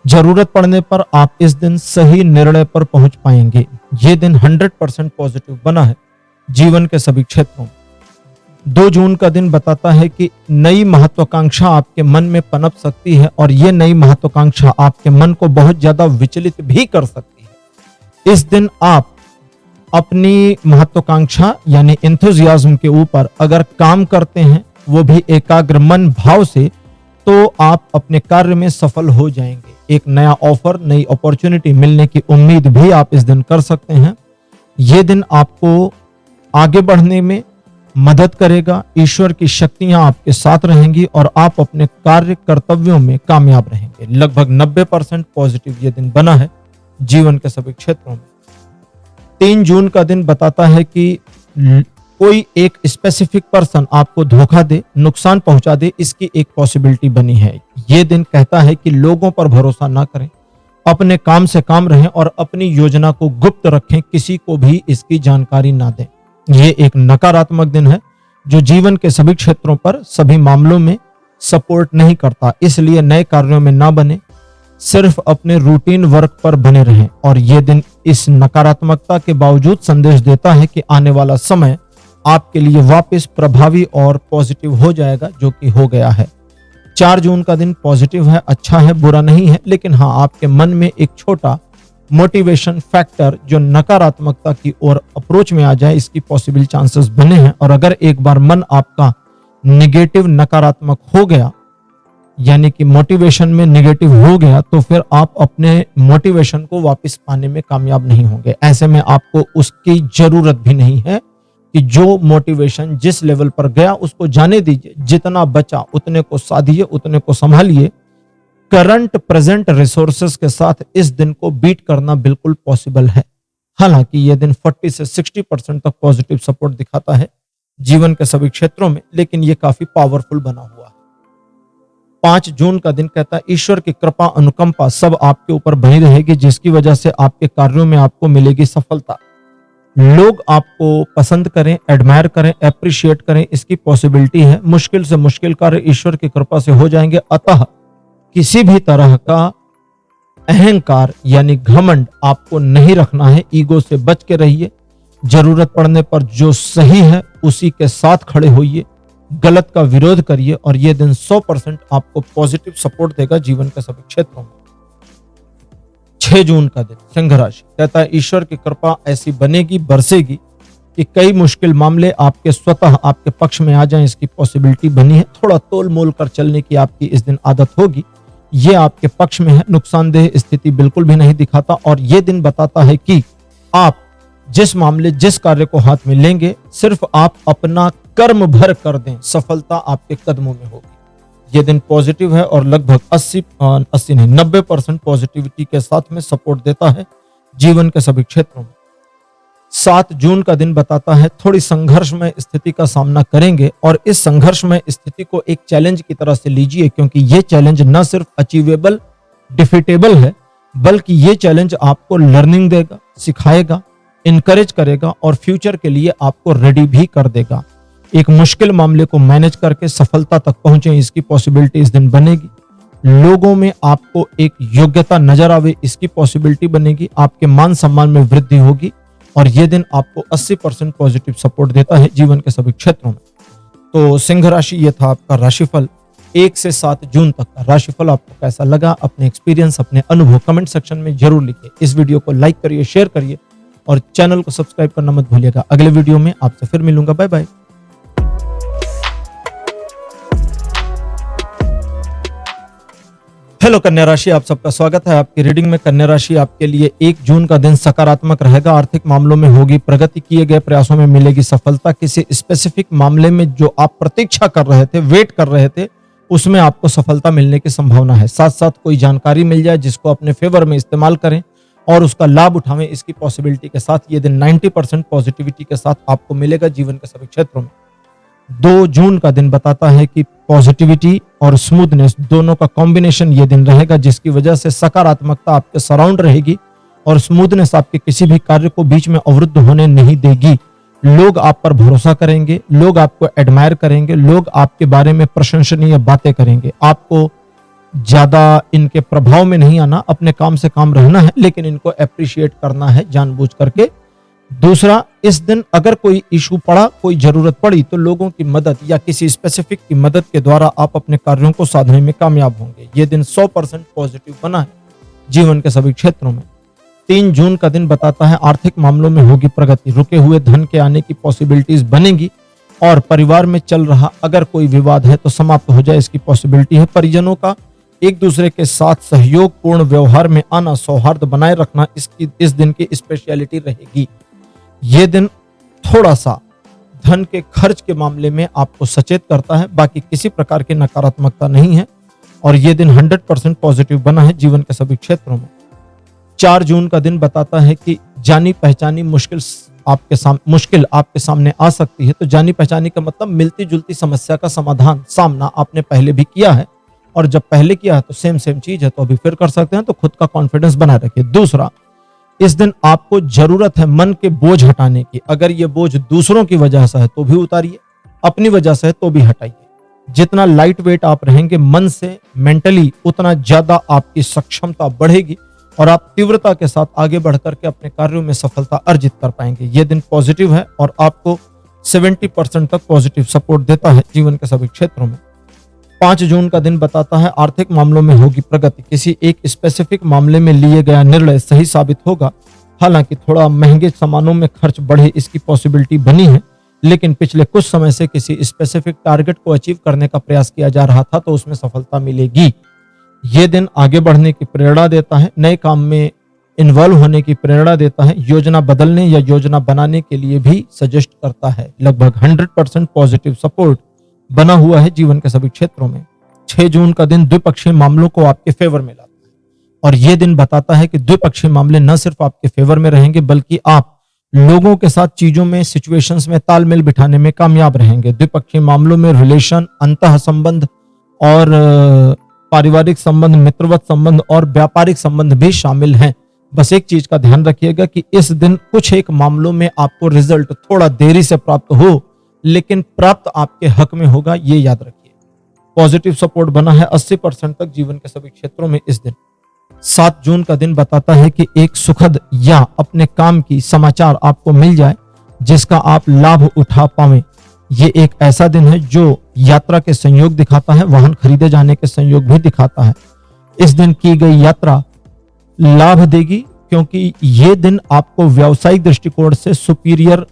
जरूरत पड़ने पर आप इस दिन सही निर्णय पर पहुंच पाएंगे। यह दिन 100% पॉजिटिव बना है जीवन के सभी क्षेत्रों में। 2 जून का दिन बताता है कि नई महत्वाकांक्षा आपके मन में पनप सकती है और यह नई महत्वाकांक्षा आपके मन को बहुत ज्यादा विचलित भी कर सकती है। इस दिन आप अपनी महत्वाकांक्षा यानी एंथुसियाज्म के ऊपर अगर काम करते हैं, वो भी एकाग्र मन भाव से, तो आप अपने कार्य में सफल हो जाएंगे। एक नया ऑफर, नई अपॉर्चुनिटी मिलने की उम्मीद भी आप इस दिन कर सकते हैं। यह दिन आपको आगे बढ़ने में मदद करेगा। ईश्वर की शक्तियां आपके साथ रहेंगी और आप अपने कार्य कर्तव्यों में कामयाब रहेंगे। लगभग 90% पॉजिटिव यह दिन बना है जीवन के सभी क्षेत्रों में। 3 जून का दिन बताता है कि कोई एक स्पेसिफिक पर्सन आपको धोखा दे, नुकसान पहुंचा दे, इसकी एक पॉसिबिलिटी बनी है। यह दिन कहता है कि लोगों पर भरोसा ना करें, अपने काम से काम रहें और अपनी योजना को गुप्त रखें, किसी को भी इसकी जानकारी ना दें। यह एक नकारात्मक दिन है जो जीवन के सभी क्षेत्रों पर, सभी मामलों में सपोर्ट नहीं करता, इसलिए नए कार्यों में ना बने, सिर्फ अपने रूटीन वर्क पर बने रहें। और यह दिन इस नकारात्मकता के बावजूद संदेश देता है कि आने वाला समय आपके लिए वापस प्रभावी और पॉजिटिव हो जाएगा, जो कि हो गया है। 4 जून का दिन पॉजिटिव है, अच्छा है, बुरा नहीं है, लेकिन हाँ, आपके मन में एक छोटा मोटिवेशन फैक्टर जो नकारात्मकता की ओर अप्रोच में आ जाए, इसकी पॉसिबल चांसेस बने हैं। और अगर एक बार मन आपका निगेटिव, नकारात्मक हो गया, यानी कि मोटिवेशन में निगेटिव हो गया, तो फिर आप अपने मोटिवेशन को वापस पाने में कामयाब नहीं होंगे। ऐसे में आपको उसकी जरूरत भी नहीं है कि जो मोटिवेशन जिस लेवल पर गया उसको जाने दीजिए, जितना बचा उतने को साधिए, उतने को संभालिए। करंट प्रेजेंट रिसोर्सेस के साथ इस दिन को बीट करना बिल्कुल पॉसिबल है। हालांकि यह दिन 40 से 60% तक पॉजिटिव सपोर्ट दिखाता है जीवन के सभी क्षेत्रों में, लेकिन यह काफी पावरफुल बना हुआ है। 5 जून का दिन कहता है ईश्वर की कृपा, अनुकंपा सब आपके ऊपर बनी रहेगी, जिसकी वजह से आपके कार्यों में आपको मिलेगी सफलता। लोग आपको पसंद करें, एडमायर करें, एप्रिशिएट करें, इसकी पॉसिबिलिटी है। मुश्किल से मुश्किल कार्य ईश्वर की कृपा से हो जाएंगे। अतः किसी भी तरह का अहंकार यानी घमंड आपको नहीं रखना है, ईगो से बच के रहिए। जरूरत पड़ने पर जो सही है उसी के साथ खड़े होइए, गलत का विरोध करिए और यह दिन 100% आपको पॉजिटिव सपोर्ट देगा जीवन के सभी क्षेत्रों में। 6 जून का दिन सिंह राशि कहता है ईश्वर की कृपा ऐसी बनेगी बरसेगी कि कई मुश्किल मामले आपके स्वतः आपके पक्ष में आ जाएं, इसकी पॉसिबिलिटी बनी है। थोड़ा तोल मोल कर चलने की आपकी इस दिन आदत होगी, ये आपके पक्ष में है। नुकसानदेह स्थिति बिल्कुल भी नहीं दिखाता और ये दिन बताता है कि आप जिस मामले जिस कार्य को हाथ में लेंगे, सिर्फ आप अपना कर्म भर कर दें, सफलता आपके कदमों में होगी। ये दिन पॉजिटिव है और लगभग 90% पॉजिटिविटी के साथ में सपोर्ट देता है जीवन के सभी क्षेत्रों में। 7 जून का दिन बताता है थोड़ी संघर्षमय स्थिति का सामना करेंगे और इस संघर्षमय स्थिति को एक चैलेंज की तरह से लीजिए, क्योंकि ये चैलेंज न सिर्फ अचीवेबल डिफीटेबल है, बल्कि ये चैलेंज आपको लर्निंग देगा, सिखाएगा, इनकरेज करेगा और फ्यूचर के लिए आपको रेडी भी कर देगा। एक मुश्किल मामले को मैनेज करके सफलता तक पहुंचे, इसकी पॉसिबिलिटी इस दिन बनेगी। लोगों में आपको एक योग्यता नजर आवे, इसकी पॉसिबिलिटी बनेगी। आपके मान सम्मान में वृद्धि होगी और यह दिन आपको 80% पॉजिटिव सपोर्ट देता है जीवन के सभी क्षेत्रों में। तो सिंह राशि, ये था आपका राशिफल 1 से 7 जून तक का राशिफल। आपको कैसा लगा? अपने एक्सपीरियंस, अपने अनुभव कमेंट सेक्शन में जरूर लिखिए। इस वीडियो को लाइक करिए, शेयर करिए और चैनल को सब्सक्राइब करना मत भूलिएगा। अगले वीडियो में आपसे फिर मिलूंगा। Bye bye. हेलो कन्या राशि, आप सबका स्वागत है आपकी रीडिंग में। कन्या राशि, आपके लिए 1 जून का दिन सकारात्मक रहेगा। आर्थिक मामलों में होगी प्रगति, किए गए प्रयासों में मिलेगी सफलता। किसी स्पेसिफिक मामले में जो आप प्रतीक्षा कर रहे थे, वेट कर रहे थे, उसमें आपको सफलता मिलने की संभावना है। साथ साथ कोई जानकारी मिल जाए जिसको अपने फेवर में इस्तेमाल करें और उसका लाभ उठावें, इसकी पॉसिबिलिटी के साथ ये दिन 90% पॉजिटिविटी के साथ आपको मिलेगा जीवन के सभी क्षेत्रों में। 2 जून का दिन बताता है कि पॉजिटिविटी और स्मूथनेस दोनों का कॉम्बिनेशन ये दिन रहेगा, जिसकी वजह से सकारात्मकता आपके सराउंड रहेगी और स्मूथनेस आपके किसी भी कार्य को बीच में अवरुद्ध होने नहीं देगी। लोग आप पर भरोसा करेंगे, लोग आपको एडमायर करेंगे, लोग आपके बारे में प्रशंसनीय बातें करेंगे। आपको ज्यादा इनके प्रभाव में नहीं आना, अपने काम से काम रहना है, लेकिन इनको अप्रिशिएट करना है जानबूझ करके। दूसरा, इस दिन अगर कोई इशू पड़ा, कोई जरूरत पड़ी, तो लोगों की मदद या किसी स्पेसिफिक की मदद के द्वारा आप अपने कार्यों को साधने में कामयाब होंगे। ये दिन 100% पॉजिटिव बना है जीवन के सभी क्षेत्रों में। 3 जून का दिन बताता है आर्थिक मामलों में होगी प्रगति, रुके हुए धन के आने की पॉसिबिलिटीज बनेगी और परिवार में चल रहा अगर कोई विवाद है तो समाप्त हो जाए, इसकी पॉसिबिलिटी है। परिजनों का एक दूसरे के साथ सहयोग पूर्ण व्यवहार में आना, सौहार्द बनाए रखना, इसकी इस दिन की स्पेशलिटी रहेगी। ये दिन थोड़ा सा धन के खर्च के मामले में आपको सचेत करता है, बाकी किसी प्रकार की नकारात्मकता नहीं है और ये दिन 100% पॉजिटिव बना है जीवन के सभी क्षेत्रों में। 4 जून का दिन बताता है कि जानी पहचानी मुश्किल आपके सामने आ सकती है। तो जानी पहचानी का मतलब मिलती जुलती समस्या का समाधान, सामना आपने पहले भी किया है और जब पहले किया है तो सेम चीज है तो अभी फिर कर सकते हैं, तो खुद का कॉन्फिडेंस बनाए रखिए। दूसरा, इस दिन आपको जरूरत है मन के बोझ हटाने की। अगर ये बोझ दूसरों की वजह से है तो भी उतारिए, अपनी वजह से है तो भी हटाइए। जितना लाइट वेट आप रहेंगे मन से, मेंटली, उतना ज्यादा आपकी सक्षमता बढ़ेगी और आप तीव्रता के साथ आगे बढ़कर के अपने कार्यों में सफलता अर्जित कर पाएंगे। ये दिन पॉजिटिव है और आपको 70% तक पॉजिटिव सपोर्ट देता है जीवन के सभी क्षेत्रों में। 5 जून का दिन बताता है आर्थिक मामलों में होगी प्रगति, किसी एक स्पेसिफिक मामले में लिए गया निर्णय सही साबित होगा। हालांकि थोड़ा महंगे सामानों में खर्च बढ़े, इसकी पॉसिबिलिटी बनी है, लेकिन पिछले कुछ समय से किसी स्पेसिफिक टारगेट को अचीव करने का प्रयास किया जा रहा था तो उसमें सफलता मिलेगी। ये दिन आगे बढ़ने की प्रेरणा देता है, नए काम में इन्वॉल्व होने की प्रेरणा देता है, योजना बदलने या योजना बनाने के लिए भी सजेस्ट करता है। लगभग 100% पॉजिटिव सपोर्ट बना हुआ है जीवन के सभी क्षेत्रों में। 6 जून का दिन द्विपक्षीय मामलों को आपके फेवर में लाता है और यह दिन बताता है कि द्विपक्षीय मामले न सिर्फ आपके फेवर में रहेंगे बल्कि आप लोगों के साथ चीजों में, सिचुएशंस में तालमेल बिठाने में कामयाब रहेंगे। द्विपक्षीय मामलों में रिलेशन, अंतः संबंध और पारिवारिक संबंध, मित्रवत संबंध और व्यापारिक संबंध भी शामिल हैं। बस एक चीज का ध्यान रखिएगा कि इस दिन कुछ एक मामलों में आपको रिजल्ट थोड़ा देरी से प्राप्त हो, लेकिन प्राप्त आपके हक में होगा, ये याद रखिए। पॉजिटिव सपोर्ट बना है 80% तक जीवन के सभी क्षेत्रों में इस दिन। 7 जून का दिन बताता है कि एक सुखद या अपने काम की समाचार आपको मिल जाए जिसका आप लाभ उठा पावें। ये एक ऐसा दिन है जो यात्रा के संयोग दिखाता है, वाहन खरीदे जाने के संयोग भी दिखाता है। इस दिन की गई यात्रा लाभ देगी, क्योंकि ये दिन आपको व्यावसायिक दृष्टिकोण से सुपीरियर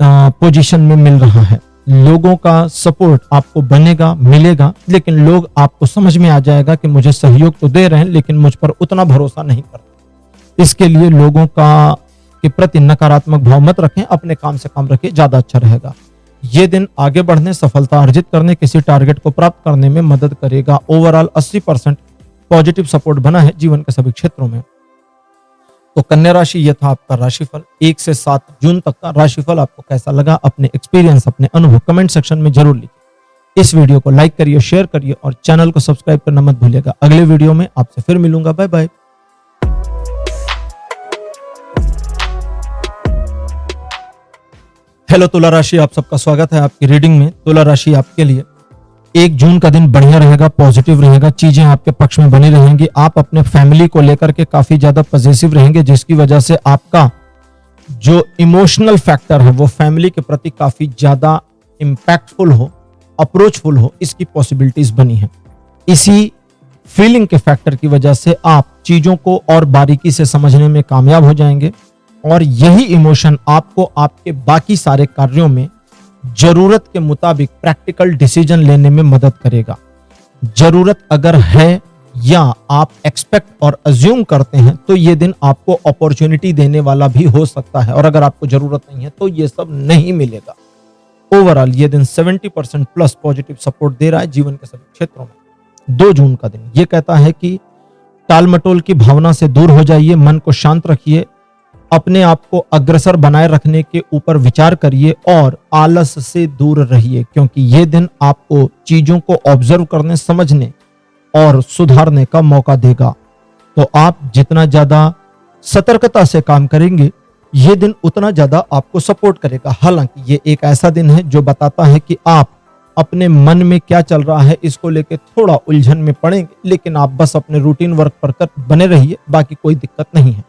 पोजीशन में मिल रहा है। लोगों का सपोर्ट आपको बनेगा, मिलेगा, लेकिन लोग आपको समझ में आ जाएगा कि मुझे सहयोग तो दे रहे हैं लेकिन मुझ पर उतना भरोसा नहीं करते। इसके लिए लोगों का के प्रति नकारात्मक भाव मत रखें, अपने काम से काम रखें, ज्यादा अच्छा रहेगा। ये दिन आगे बढ़ने, सफलता अर्जित करने, किसी टारगेट को प्राप्त करने में मदद करेगा। ओवरऑल 80% पॉजिटिव सपोर्ट बना है जीवन के सभी क्षेत्रों में। तो कन्या राशि, यह था आपका राशिफल। 1 से 7 जून तक का राशिफल आपको कैसा लगा, अपने एक्सपीरियंस, अपने अनुभव कमेंट सेक्शन में जरूर लिखिए। इस वीडियो को लाइक करिए, शेयर करिए और चैनल को सब्सक्राइब करना मत भूलिएगा। अगले वीडियो में आपसे फिर मिलूंगा। Bye bye. हेलो तुला राशि, आप सबका स्वागत है आपकी रीडिंग में। तुला राशि आपके लिए 1 जून का दिन बढ़िया रहेगा, पॉजिटिव रहेगा, चीजें आपके पक्ष में बनी रहेंगी। आप अपने फैमिली को लेकर के काफी ज्यादा पॉजिटिव रहेंगे, जिसकी वजह से आपका जो इमोशनल फैक्टर है वो फैमिली के प्रति काफी ज्यादा इंपैक्टफुल हो, अप्रोचफुल हो, इसकी पॉसिबिलिटीज बनी है। इसी फीलिंग के फैक्टर की वजह से आप चीजों को और बारीकी से समझने में कामयाब हो जाएंगे और यही इमोशन आपको आपके बाकी सारे कार्यों में जरूरत के मुताबिक प्रैक्टिकल डिसीजन लेने में मदद करेगा। जरूरत अगर है या आप एक्सपेक्ट और अज्यूम करते हैं तो ये दिन आपको अपॉर्चुनिटी देने वाला भी हो सकता है, और अगर आपको जरूरत नहीं है तो ये सब नहीं मिलेगा। ओवरऑल ये दिन 70% प्लस पॉजिटिव सपोर्ट दे रहा है जीवन के सभी क्षेत्रों में। 2 जून का दिन ये कहता है कि टालमटोल की भावना से दूर हो जाइए, मन को शांत रखिए, अपने आप को अग्रसर बनाए रखने के ऊपर विचार करिए और आलस से दूर रहिए, क्योंकि ये दिन आपको चीजों को ऑब्जर्व करने, समझने और सुधारने का मौका देगा। तो आप जितना ज्यादा सतर्कता से काम करेंगे ये दिन उतना ज्यादा आपको सपोर्ट करेगा। हालांकि ये एक ऐसा दिन है जो बताता है कि आप अपने मन में क्या चल रहा है इसको लेके थोड़ा उलझन में पड़ेंगे, लेकिन आप बस अपने रूटीन वर्क पर बने रहिए, बाकी कोई दिक्कत नहीं है।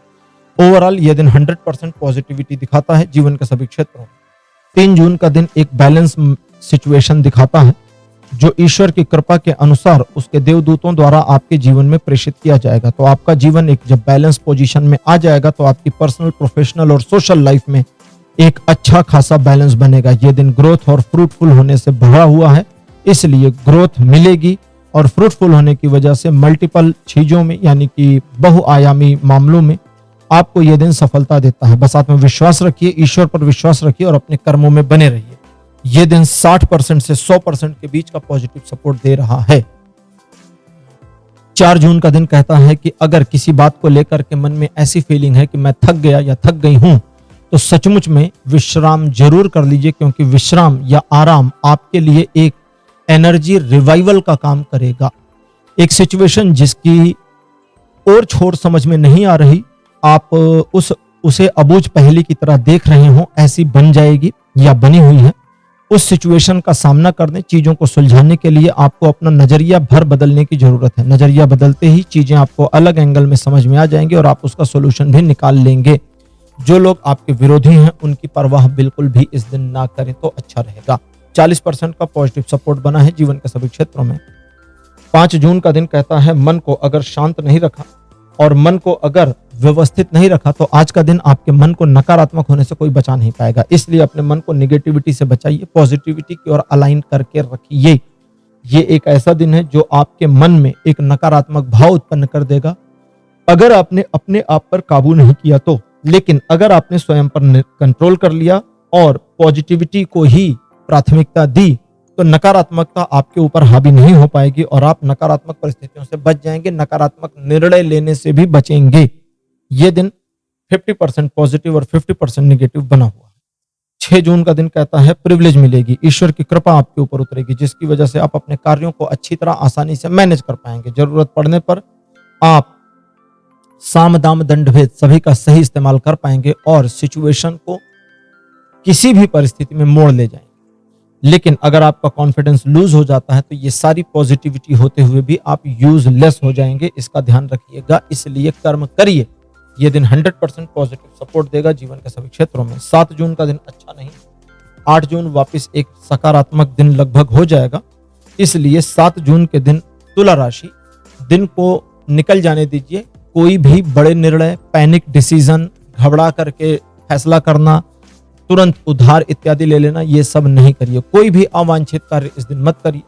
ओवरऑल यह दिन 100% पॉजिटिविटी दिखाता है जीवन के सभी क्षेत्रों में। 3 जून का दिन एक बैलेंस सिचुएशन दिखाता है जो ईश्वर की कृपा के अनुसार उसके देवदूतों द्वारा आपके जीवन में प्रेषित किया जाएगा। तो आपका जीवन एक जब बैलेंस पोजीशन में आ जाएगा तो आपकी पर्सनल, प्रोफेशनल और सोशल लाइफ में एक अच्छा खासा बैलेंस बनेगा। यह दिन ग्रोथ और फ्रूटफुल होने से भरा हुआ है, इसलिए ग्रोथ मिलेगी और फ्रूटफुल होने की वजह से मल्टीपल चीजों में यानी कि बहुआयामी मामलों में आपको यह दिन सफलता देता है। बस आत्मविश्वास रखिए, ईश्वर पर विश्वास रखिए और अपने कर्मों में बने रहिए। यह दिन 60% से 100% के बीच का पॉजिटिव सपोर्ट दे रहा है। 4 जून का दिन कहता है कि अगर किसी बात को लेकर के मन में ऐसी फीलिंग है कि मैं थक गया या थक गई हूं, तो सचमुच में विश्राम जरूर कर लीजिए, क्योंकि विश्राम या आराम आपके लिए एक एनर्जी रिवाइवल का काम करेगा। एक सिचुएशन जिसकी और छोर समझ में नहीं आ रही, आप उसे अबूझ पहेली की तरह देख रहे हो, ऐसी बन जाएगी या बनी हुई है। उस सिचुएशन का सामना करने, चीजों को सुलझाने के लिए आपको अपना नजरिया भर बदलने की जरूरत है। नजरिया बदलते ही चीजें आपको अलग एंगल में समझ में आ जाएंगी और आप उसका सोल्यूशन भी निकाल लेंगे। जो लोग आपके विरोधी हैं उनकी परवाह बिल्कुल भी इस दिन ना करें तो अच्छा रहेगा। 40% का पॉजिटिव सपोर्ट बना है जीवन के सभी क्षेत्रों में। 5 जून का दिन कहता है मन को अगर शांत नहीं रखा और मन को अगर व्यवस्थित नहीं रखा तो आज का दिन आपके मन को नकारात्मक होने से कोई बचा नहीं पाएगा। इसलिए अपने मन को निगेटिविटी से बचाइए, पॉजिटिविटी की ओर अलाइन करके रखिए। ये एक ऐसा दिन है जो आपके मन में एक नकारात्मक भाव उत्पन्न कर देगा अगर आपने अपने आप पर काबू नहीं किया तो। लेकिन अगर आपने स्वयं पर कंट्रोल कर लिया और पॉजिटिविटी को ही प्राथमिकता दी तो नकारात्मकता आपके ऊपर हावी नहीं हो पाएगी और आप नकारात्मक परिस्थितियों से बच जाएंगे, नकारात्मक निर्णय लेने से भी बचेंगे। यह दिन 50% पॉजिटिव और 50% नेगेटिव बना हुआ है। 6 जून का दिन कहता है प्रिविलेज मिलेगी, ईश्वर की कृपा आपके ऊपर उतरेगी, जिसकी वजह से आप अपने कार्यों को अच्छी तरह आसानी से मैनेज कर पाएंगे। जरूरत पड़ने पर आप साम दाम दंड भेद सभी का सही इस्तेमाल कर पाएंगे और सिचुएशन को किसी भी परिस्थिति में मोड़ ले जाएंगे। लेकिन अगर आपका कॉन्फिडेंस लूज हो जाता है तो ये सारी पॉजिटिविटी होते हुए भी आप यूजलेस हो जाएंगे, इसका ध्यान रखिएगा। इसलिए कर्म करिए। यह दिन 100% पॉजिटिव सपोर्ट देगा जीवन के सभी क्षेत्रों में। 7 जून का दिन अच्छा नहीं, 8 जून वापस एक सकारात्मक दिन लगभग हो जाएगा। इसलिए 7 जून के दिन तुला राशि दिन को निकल जाने दीजिए कोई भी बड़े निर्णय, पैनिक डिसीजन, घबरा करके फैसला करना, तुरंत उधार इत्यादि ले लेना, ये सब नहीं करिए। कोई भी अवांछित कार्य इस दिन मत करिए।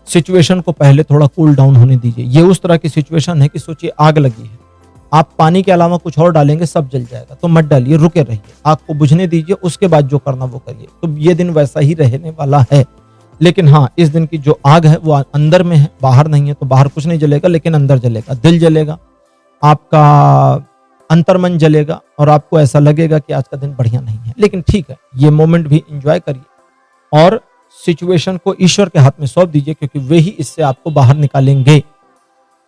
सिचुएशन को पहले थोड़ा कूल डाउन होने दीजिए। ये उस तरह की सिचुएशन है कि सोचिए आग लगी है, आप पानी के अलावा कुछ और डालेंगे सब जल जाएगा, तो मत डालिए, रुके रहिए, आग को बुझने दीजिए, उसके बाद जो करना वो करिए। तो ये दिन वैसा ही रहने वाला है। लेकिन हाँ, इस दिन की जो आग है वो अंदर में है, बाहर नहीं है। तो बाहर कुछ नहीं जलेगा, लेकिन अंदर जलेगा, दिल जलेगा, आपका अंतर्मन जलेगा और आपको ऐसा लगेगा कि आज का दिन बढ़िया नहीं है। लेकिन ठीक है, ये मोमेंट भी एंजॉय करिए और सिचुएशन को ईश्वर के हाथ में सौंप दीजिए, क्योंकि वे ही इससे आपको बाहर निकालेंगे।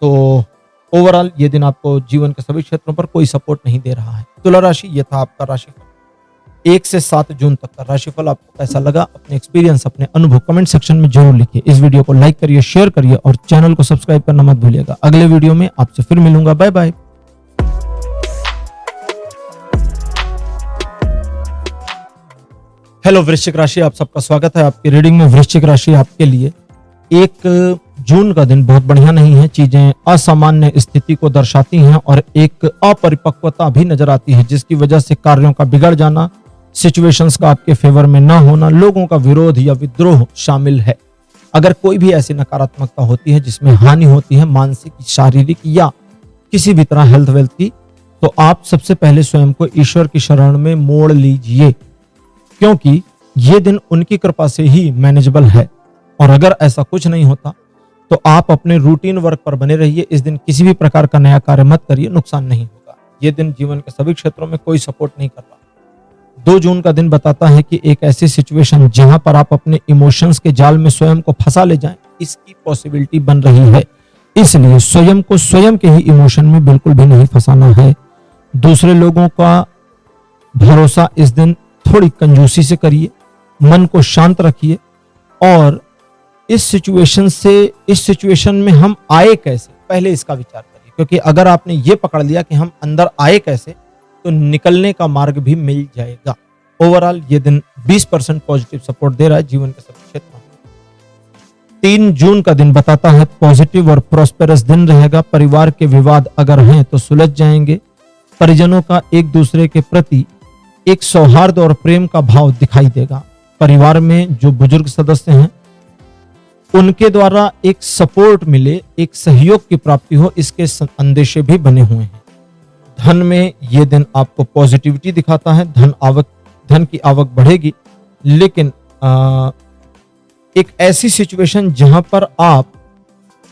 तो ओवरऑल ये दिन आपको जीवन के सभी क्षेत्रों पर कोई सपोर्ट नहीं दे रहा है। तुला राशि, ये था आपका राशिफल 1 से 7 जून तक का राशिफल। आपको कैसा लगा? अपने एक्सपीरियंस, अपने अनुभव कमेंट सेक्शन में जरूर लिखिए। इस वीडियो को लाइक करिए, शेयर करिए और चैनल को सब्सक्राइब करना मत भूलिएगा। अगले वीडियो में आपसे फिर मिलूंगा। Bye bye. हेलो वृश्चिक राशि, आप सबका स्वागत है आपकी रीडिंग में। वृश्चिक राशि आपके लिए 1 जून का दिन बहुत बढ़िया नहीं है। चीजें असामान्य स्थिति को दर्शाती हैं और एक अपरिपक्वता भी नजर आती है, जिसकी वजह से कार्यों का बिगड़ जाना, सिचुएशंस का आपके फेवर में ना होना, लोगों का विरोध या विद्रोह शामिल है। अगर कोई भी ऐसी नकारात्मकता होती है जिसमें हानि होती है मानसिक, शारीरिक या किसी भी तरह हेल्थ वेल्थ की, तो आप सबसे पहले स्वयं को ईश्वर की शरण में मोड़ लीजिए, क्योंकि ये दिन उनकी कृपा से ही मैनेजेबल है। और अगर ऐसा कुछ नहीं होता तो आप अपने रूटीन वर्क पर बने रहिए। इस दिन किसी भी प्रकार का नया कार्य मत करिए, नुकसान नहीं होगा। ये दिन जीवन के सभी क्षेत्रों में कोई सपोर्ट नहीं कर रहा। 2 जून का दिन बताता है कि एक ऐसी सिचुएशन जहां पर आप अपने इमोशंस के जाल में स्वयं को फंसा ले जाएं, इसकी पॉसिबिलिटी बन रही है। इसलिए स्वयं को स्वयं के ही इमोशन में बिल्कुल भी नहीं फंसाना है। दूसरे लोगों का भरोसा इस दिन थोड़ी कंजूसी से करिए, मन को शांत रखिए और इस सिचुएशन में हम आए कैसे, पहले इसका विचार करिए। क्योंकि अगर आपने ये पकड़ लिया कि हम अंदर आए कैसे, तो निकलने का मार्ग भी मिल जाएगा। ओवरऑल ये दिन 20% पॉजिटिव सपोर्ट दे रहा है जीवन के सभी क्षेत्रों में। 3 जून का दिन बताता है पॉजिटिव और प्रॉस्पेरस दिन रहेगा। परिवार के विवाद अगर हैं तो सुलझ जाएंगे। परिजनों का एक दूसरे के प्रति एक सौहार्द और प्रेम का भाव दिखाई देगा। परिवार में जो बुजुर्ग सदस्य हैं उनके द्वारा एक सपोर्ट मिले, एक सहयोग की प्राप्ति हो, इसके अंदेशे भी बने हुए हैं। धन में ये दिन आपको पॉजिटिविटी दिखाता है। धन की आवक बढ़ेगी, लेकिन एक ऐसी सिचुएशन जहां पर आप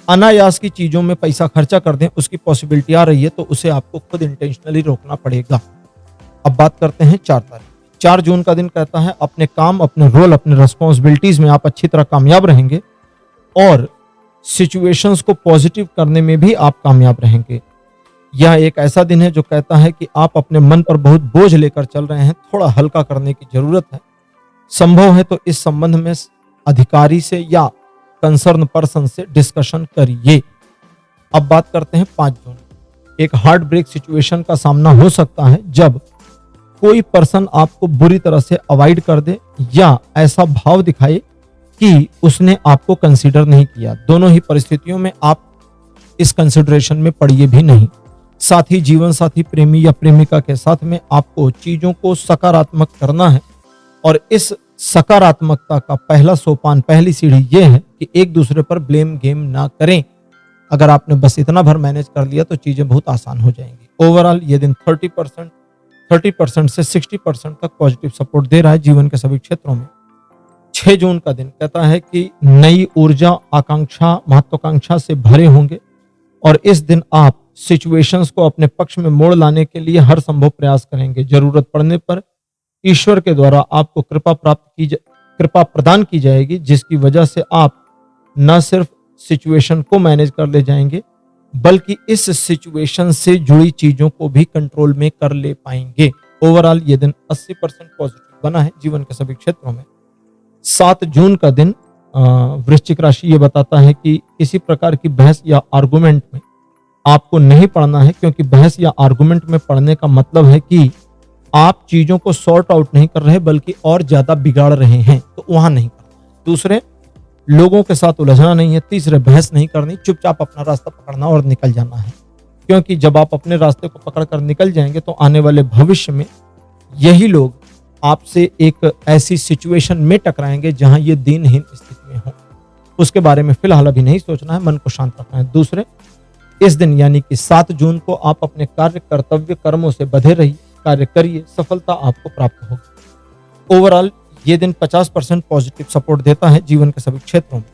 अनायास की चीजों में पैसा खर्चा कर दें, उसकी पॉसिबिलिटी आ रही है, तो उसे आपको खुद इंटेंशनली रोकना पड़ेगा। अब बात करते हैं 4 तारीख। 4 जून का दिन कहता है अपने काम, अपने रोल, अपने रिस्पॉन्सिबिलिटीज में आप अच्छी तरह कामयाब रहेंगे और सिचुएशंस को पॉजिटिव करने में भी आप कामयाब रहेंगे। यह एक ऐसा दिन है जो कहता है कि आप अपने मन पर बहुत बोझ लेकर चल रहे हैं, थोड़ा हल्का करने की जरूरत है। संभव है तो इस संबंध में अधिकारी से या कंसर्न पर्सन से डिस्कशन करिए। अब बात करते हैं 5 जून। एक हार्ट ब्रेक सिचुएशन का सामना हो सकता है जब कोई पर्सन आपको बुरी तरह से अवॉइड कर दे या ऐसा भाव दिखाए कि उसने आपको कंसीडर नहीं किया। दोनों ही परिस्थितियों में आप इस कंसिडरेशन में पड़िए भी नहीं। साथ ही जीवन साथी, प्रेमी या प्रेमिका के साथ में आपको चीजों को सकारात्मक करना है और इस सकारात्मकता का पहला सोपान, पहली सीढ़ी यह है कि एक दूसरे पर ब्लेम गेम ना करें। अगर आपने बस इतना भर मैनेज कर लिया तो चीजें बहुत आसान हो जाएंगी। ओवरऑल ये दिन 30% से 60% तक पॉजिटिव सपोर्ट दे रहा है जीवन के सभी क्षेत्रों में। 6 जून का दिन कहता है कि नई ऊर्जा, आकांक्षा, महत्वाकांक्षा से भरे होंगे और इस दिन आप सिचुएशंस को अपने पक्ष में मोड़ लाने के लिए हर संभव प्रयास करेंगे। जरूरत पड़ने पर ईश्वर के द्वारा आपको कृपा प्रदान की जाएगी, जिसकी वजह से आप न सिर्फ सिचुएशन को मैनेज कर ले जाएंगे बल्कि इस सिचुएशन से जुड़ी चीजों को भी कंट्रोल में कर ले पाएंगे। ओवरऑल ये दिन 80% पॉजिटिव बना है जीवन के सभी क्षेत्रों में। 7 जून का दिन वृश्चिक राशि ये बताता है कि किसी प्रकार की बहस या आर्गुमेंट में आपको नहीं पड़ना है, क्योंकि बहस या आर्गुमेंट में पड़ने का मतलब है कि आप चीजों को सॉर्ट आउट नहीं कर रहे बल्कि और ज्यादा बिगाड़ रहे हैं, तो वहां नहीं करना है। दूसरे लोगों के साथ उलझना नहीं है। तीसरे बहस नहीं करनी, चुपचाप अपना रास्ता पकड़ना और निकल जाना है। क्योंकि जब आप अपने रास्ते को पकड़कर निकल जाएंगे तो आने वाले भविष्य में यही लोग आपसे एक ऐसी सिचुएशन में टकराएंगे जहां ये दीनहीन स्थिति में हो। उसके बारे में फिलहाल अभी नहीं सोचना है, मन को शांत रखना है। दूसरे, इस दिन यानी कि 7 जून को आप अपने कार्य कर्तव्य कर्मों से बंधे रहिए, कार्य करिए, सफलता आपको प्राप्त होगी। ओवरऑल ये दिन 50% पॉजिटिव सपोर्ट देता है जीवन के सभी क्षेत्रों में।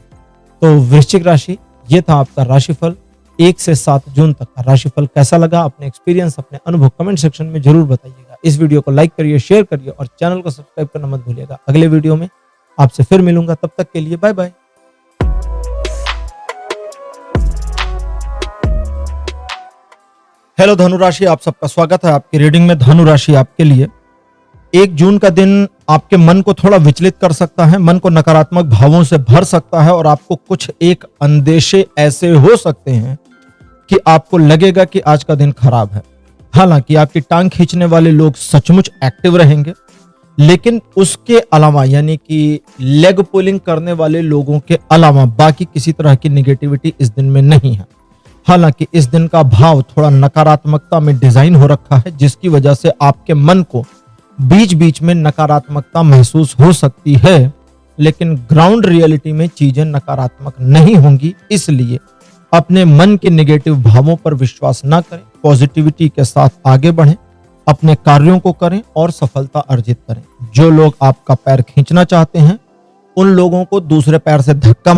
तो वृश्चिक राशि, ये था आपका राशिफल 1 से 7 जून तक का राशिफल। कैसा लगा, अपने एक्सपीरियंस, अपने अनुभव कमेंट सेक्शन में जरूर बताइएगा। इस वीडियो को लाइक करिए, शेयर करिए और चैनल को सब्सक्राइब करना मत भूलिएगा। अगले वीडियो में आपसे फिर मिलूंगा, तब तक के लिए बाय बाय। हेलो धनुराशि, आप सबका स्वागत है आपकी रीडिंग में। धनुराशि आपके लिए 1 जून का दिन आपके मन को थोड़ा विचलित कर सकता है, मन को नकारात्मक भावों से भर सकता है और आपको कुछ एक अंदेशे ऐसे हो सकते हैं कि आपको लगेगा कि आज का दिन खराब है। हालांकि आपकी टांग खींचने वाले लोग सचमुच एक्टिव रहेंगे, लेकिन उसके अलावा यानी कि लेग पुलिंग करने वाले लोगों के अलावा बाकी किसी तरह की निगेटिविटी इस दिन में नहीं है। हालांकि इस दिन का भाव थोड़ा नकारात्मकता में डिजाइन हो रखा है, जिसकी वजह से आपके मन को बीच बीच में नकारात्मकता महसूस हो सकती है, लेकिन ग्राउंड रियलिटी में चीजें नकारात्मक नहीं होंगी। इसलिए अपने मन के नेगेटिव भावों पर विश्वास ना करें, पॉजिटिविटी के साथ आगे बढ़ें, अपने कार्यों को करें और सफलता अर्जित करें। जो लोग आपका पैर खींचना चाहते हैं उन लोगों को दूसरे पैर से धक्का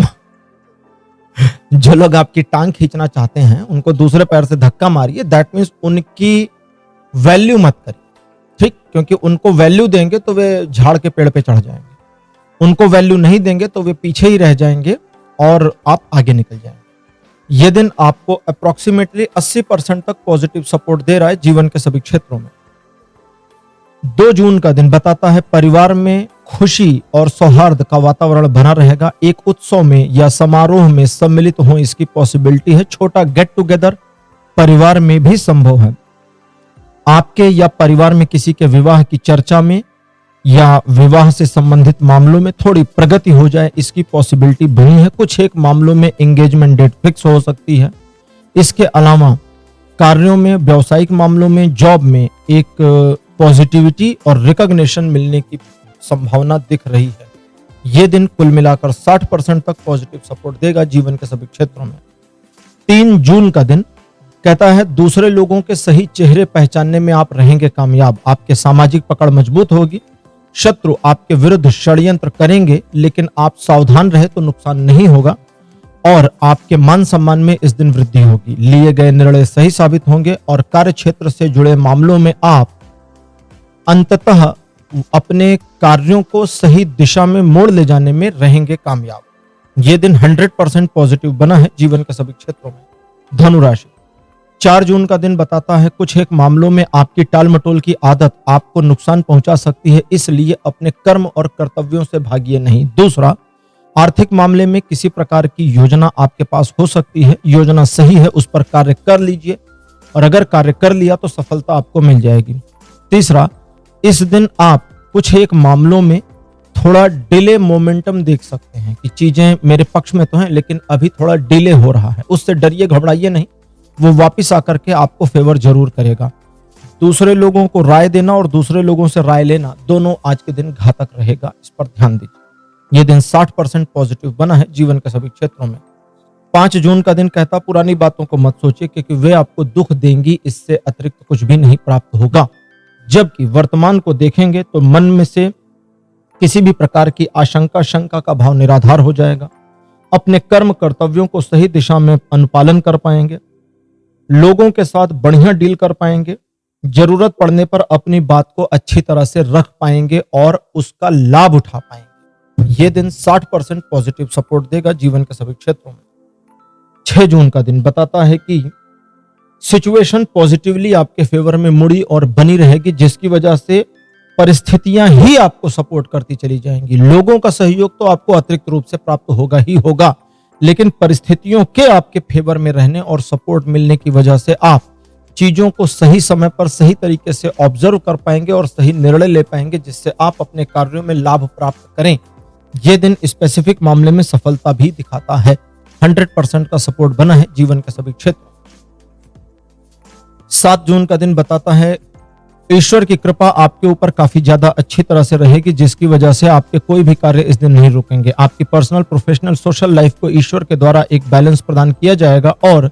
जो लोग आपकी टांग खींचना चाहते हैं उनको दूसरे पैर से धक्का मारिए। दैट मीन्स उनकी वैल्यू मत करिए, ठीक, क्योंकि उनको वैल्यू देंगे तो वे झाड़ के पेड़ पे चढ़ जाएंगे, उनको वैल्यू नहीं देंगे तो वे पीछे ही रह जाएंगे और आप आगे निकल जाएंगे। यह दिन आपको अप्रोक्सीमेटली 80% तक पॉजिटिव सपोर्ट दे रहा है जीवन के सभी क्षेत्रों में। 2 जून का दिन बताता है परिवार में खुशी और सौहार्द का वातावरण बना रहेगा। एक उत्सव में या समारोह में सम्मिलित हो इसकी पॉसिबिलिटी है। छोटा गेट टुगेदर परिवार में भी संभव है। आपके या परिवार में किसी के विवाह की चर्चा में या विवाह से संबंधित मामलों में थोड़ी प्रगति हो जाए, इसकी पॉसिबिलिटी बनी है। कुछ एक मामलों में एंगेजमेंट डेट फिक्स हो सकती है। इसके अलावा कार्यों में, व्यावसायिक मामलों में, जॉब में एक पॉजिटिविटी और रिकॉग्निशन मिलने की संभावना दिख रही है। यह दिन कुल मिलाकर 60% तक पॉजिटिव सपोर्ट देगा जीवन के सभी क्षेत्रों में। 3 जून का दिन कहता है दूसरे लोगों के सही चेहरे पहचानने में आप रहेंगे कामयाब। आपके सामाजिक पकड़ मजबूत होगी। शत्रु आपके विरुद्ध षड्यंत्र करेंगे, लेकिन आप सावधान रहे तो नुकसान नहीं होगा और आपके मान सम्मान में इस दिन वृद्धि होगी। लिए गए निर्णय सही साबित होंगे और कार्य क्षेत्र से जुड़े मामलों में आप अंततः अपने कार्यों को सही दिशा में मोड़ ले जाने में रहेंगे कामयाब। यह दिन 100% पॉजिटिव बना है जीवन के सभी क्षेत्रों में। धनुराशि, 4 जून का दिन बताता है कुछ एक मामलों में आपकी टाल मटोल की आदत आपको नुकसान पहुंचा सकती है, इसलिए अपने कर्म और कर्तव्यों से भागिए नहीं। दूसरा, आर्थिक मामले में किसी प्रकार की योजना आपके पास हो सकती है। योजना सही है, उस पर कार्य कर लीजिए और अगर कार्य कर लिया तो सफलता आपको मिल जाएगी। तीसरा, इस दिन आप कुछ एक मामलों में थोड़ा डिले मोमेंटम देख सकते हैं कि चीजें मेरे पक्ष में तो हैं लेकिन अभी थोड़ा डिले हो रहा है। उससे डरिए, घबराइए नहीं, वो वापस आकर के आपको फेवर जरूर करेगा। दूसरे लोगों को राय देना और दूसरे लोगों से राय लेना दोनों आज के दिन घातक रहेगा, इस पर ध्यान दीजिए। यह दिन 60% पॉजिटिव बना है जीवन के सभी क्षेत्रों में। 5 जून का दिन कहता पुरानी बातों को मत सोचिए क्योंकि वे आपको दुख देंगी, इससे अतिरिक्त कुछ भी नहीं प्राप्त होगा। जबकि वर्तमान को देखेंगे तो मन में से किसी भी प्रकार की आशंका, शंका का भाव निराधार हो जाएगा। अपने कर्म कर्तव्यों को सही दिशा में अनुपालन कर पाएंगे। लोगों के साथ बढ़िया डील कर पाएंगे। जरूरत पड़ने पर अपनी बात को अच्छी तरह से रख पाएंगे और उसका लाभ उठा पाएंगे। यह दिन 60% पॉजिटिव सपोर्ट देगा जीवन के सभी क्षेत्रों में। 6 जून का दिन बताता है कि सिचुएशन पॉजिटिवली आपके फेवर में मुड़ी और बनी रहेगी, जिसकी वजह से परिस्थितियां ही आपको सपोर्ट करती चली जाएंगी। लोगों का सहयोग तो आपको अतिरिक्त रूप से प्राप्त होगा ही होगा, लेकिन परिस्थितियों के आपके फेवर में रहने और सपोर्ट मिलने की वजह से आप चीजों को सही समय पर सही तरीके से ऑब्जर्व कर पाएंगे और सही निर्णय ले पाएंगे, जिससे आप अपने कार्यों में लाभ प्राप्त करें। यह दिन स्पेसिफिक मामले में सफलता भी दिखाता है। 100% का सपोर्ट बना है जीवन के सभी क्षेत्र। 7 जून का दिन बताता है ईश्वर की कृपा आपके ऊपर काफी ज्यादा अच्छी तरह से रहेगी, जिसकी वजह से आपके कोई भी कार्य इस दिन नहीं रुकेंगे। आपकी पर्सनल, प्रोफेशनल, सोशल लाइफ को ईश्वर के द्वारा एक बैलेंस प्रदान किया जाएगा और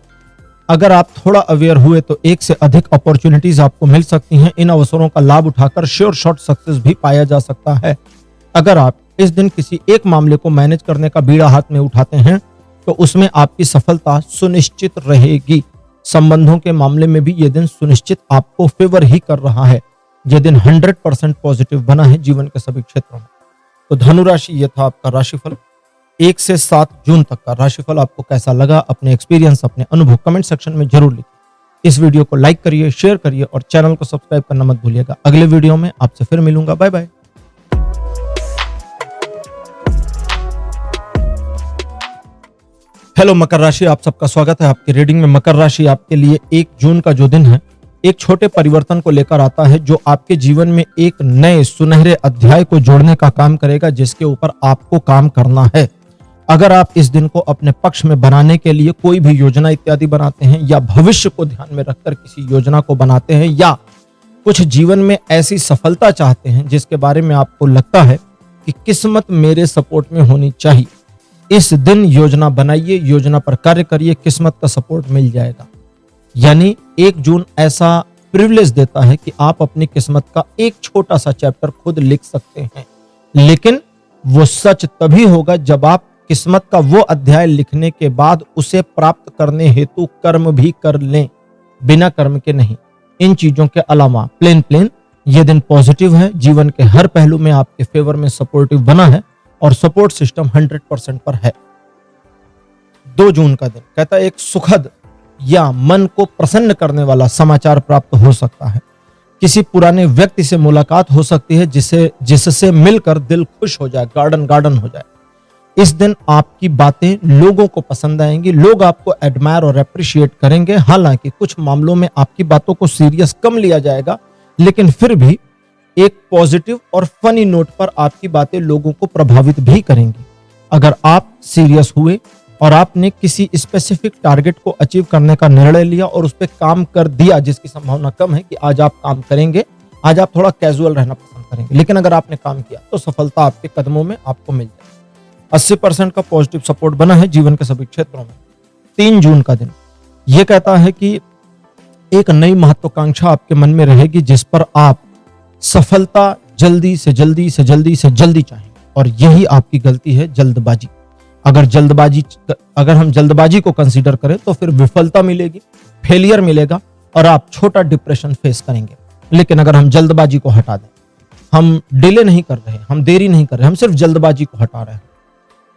अगर आप थोड़ा अवेयर हुए तो एक से अधिक अपॉर्चुनिटीज आपको मिल सकती हैं। इन अवसरों का लाभ उठाकर श्योर शॉट सक्सेस भी पाया जा सकता है। अगर आप इस दिन किसी एक मामले को मैनेज करने का बीड़ा हाथ में उठाते हैं तो उसमें आपकी सफलता सुनिश्चित रहेगी। संबंधों के मामले में भी यह दिन सुनिश्चित आपको फेवर ही कर रहा है। यह दिन 100% पॉजिटिव बना है जीवन के सभी क्षेत्रों में। तो धनु राशि, यह था आपका राशिफल। 1 से 7 जून तक का राशिफल आपको कैसा लगा, अपने एक्सपीरियंस, अपने अनुभव कमेंट सेक्शन में जरूर लिखिए। इस वीडियो को लाइक करिए, शेयर करिए और चैनल को सब्सक्राइब करना मत भूलिएगा। अगले वीडियो में आपसे फिर मिलूंगा। Bye bye. हेलो मकर राशि, आप सबका स्वागत है आपकी रीडिंग में। मकर राशि आपके लिए 1 जून का जो दिन है एक छोटे परिवर्तन को लेकर आता है, जो आपके जीवन में एक नए सुनहरे अध्याय को जोड़ने का काम करेगा, जिसके ऊपर आपको काम करना है। अगर आप इस दिन को अपने पक्ष में बनाने के लिए कोई भी योजना इत्यादि बनाते हैं या भविष्य को ध्यान में रखकर किसी योजना को बनाते हैं या कुछ जीवन में ऐसी सफलता चाहते हैं जिसके बारे में आपको लगता है कि किस्मत मेरे सपोर्ट में होनी चाहिए, इस दिन योजना बनाइए, योजना पर कार्य करिए, किस्मत का सपोर्ट मिल जाएगा। यानी 1 जून ऐसा प्रिविलेज देता है कि आप अपनी किस्मत का एक छोटा सा चैप्टर खुद लिख सकते हैं, लेकिन वो सच तभी होगा जब आप किस्मत का वो अध्याय लिखने के बाद उसे प्राप्त करने हेतु कर्म भी कर लें, बिना कर्म के नहीं। इन चीजों के अलावा प्लेन ये दिन पॉजिटिव है, जीवन के हर पहलू में आपके फेवर में सपोर्टिव बना है और सपोर्ट सिस्टम 100% पर है। 2 जून का दिन कहता है एक सुखद या मन को प्रसन्न करने वाला समाचार प्राप्त हो सकता है। किसी पुराने व्यक्ति से मुलाकात हो सकती है जिससे मिलकर दिल खुश हो जाए, गार्डन हो जाए। इस दिन आपकी बातें लोगों को पसंद आएंगी, लोग आपको एडमायर और अप्रिशिएट करेंगे। हालांकि कुछ मामलों में आपकी बातों को सीरियस कम लिया जाएगा, लेकिन फिर भी एक पॉजिटिव और फनी नोट पर आपकी बातें लोगों को प्रभावित भी करेंगी। अगर आप सीरियस हुए और आपने किसी स्पेसिफिक टारगेट को अचीव करने का निर्णय लिया और उस पर काम कर दिया, जिसकी संभावना कम है कि आज आप काम करेंगे, आज आप थोड़ा कैजुअल रहना पसंद करेंगे, लेकिन अगर आपने काम किया तो सफलता आपके कदमों में आपको मिल जाएगी। 80% का पॉजिटिव सपोर्ट बना है जीवन के सभी क्षेत्रों में। 3 जून का दिन यह कहता है कि एक नई महत्वाकांक्षा आपके मन में रहेगी, जिस पर आप सफलता जल्दी से जल्दी चाहेंगे, और यही आपकी गलती है, जल्दबाजी। अगर हम जल्दबाजी को कंसीडर करें तो फिर विफलता मिलेगी, फेलियर मिलेगा और आप छोटा डिप्रेशन फेस करेंगे। लेकिन अगर हम जल्दबाजी को हटा दें, हम डिले नहीं कर रहे, हम देरी नहीं कर रहे, हम सिर्फ जल्दबाजी को हटा रहे हैं,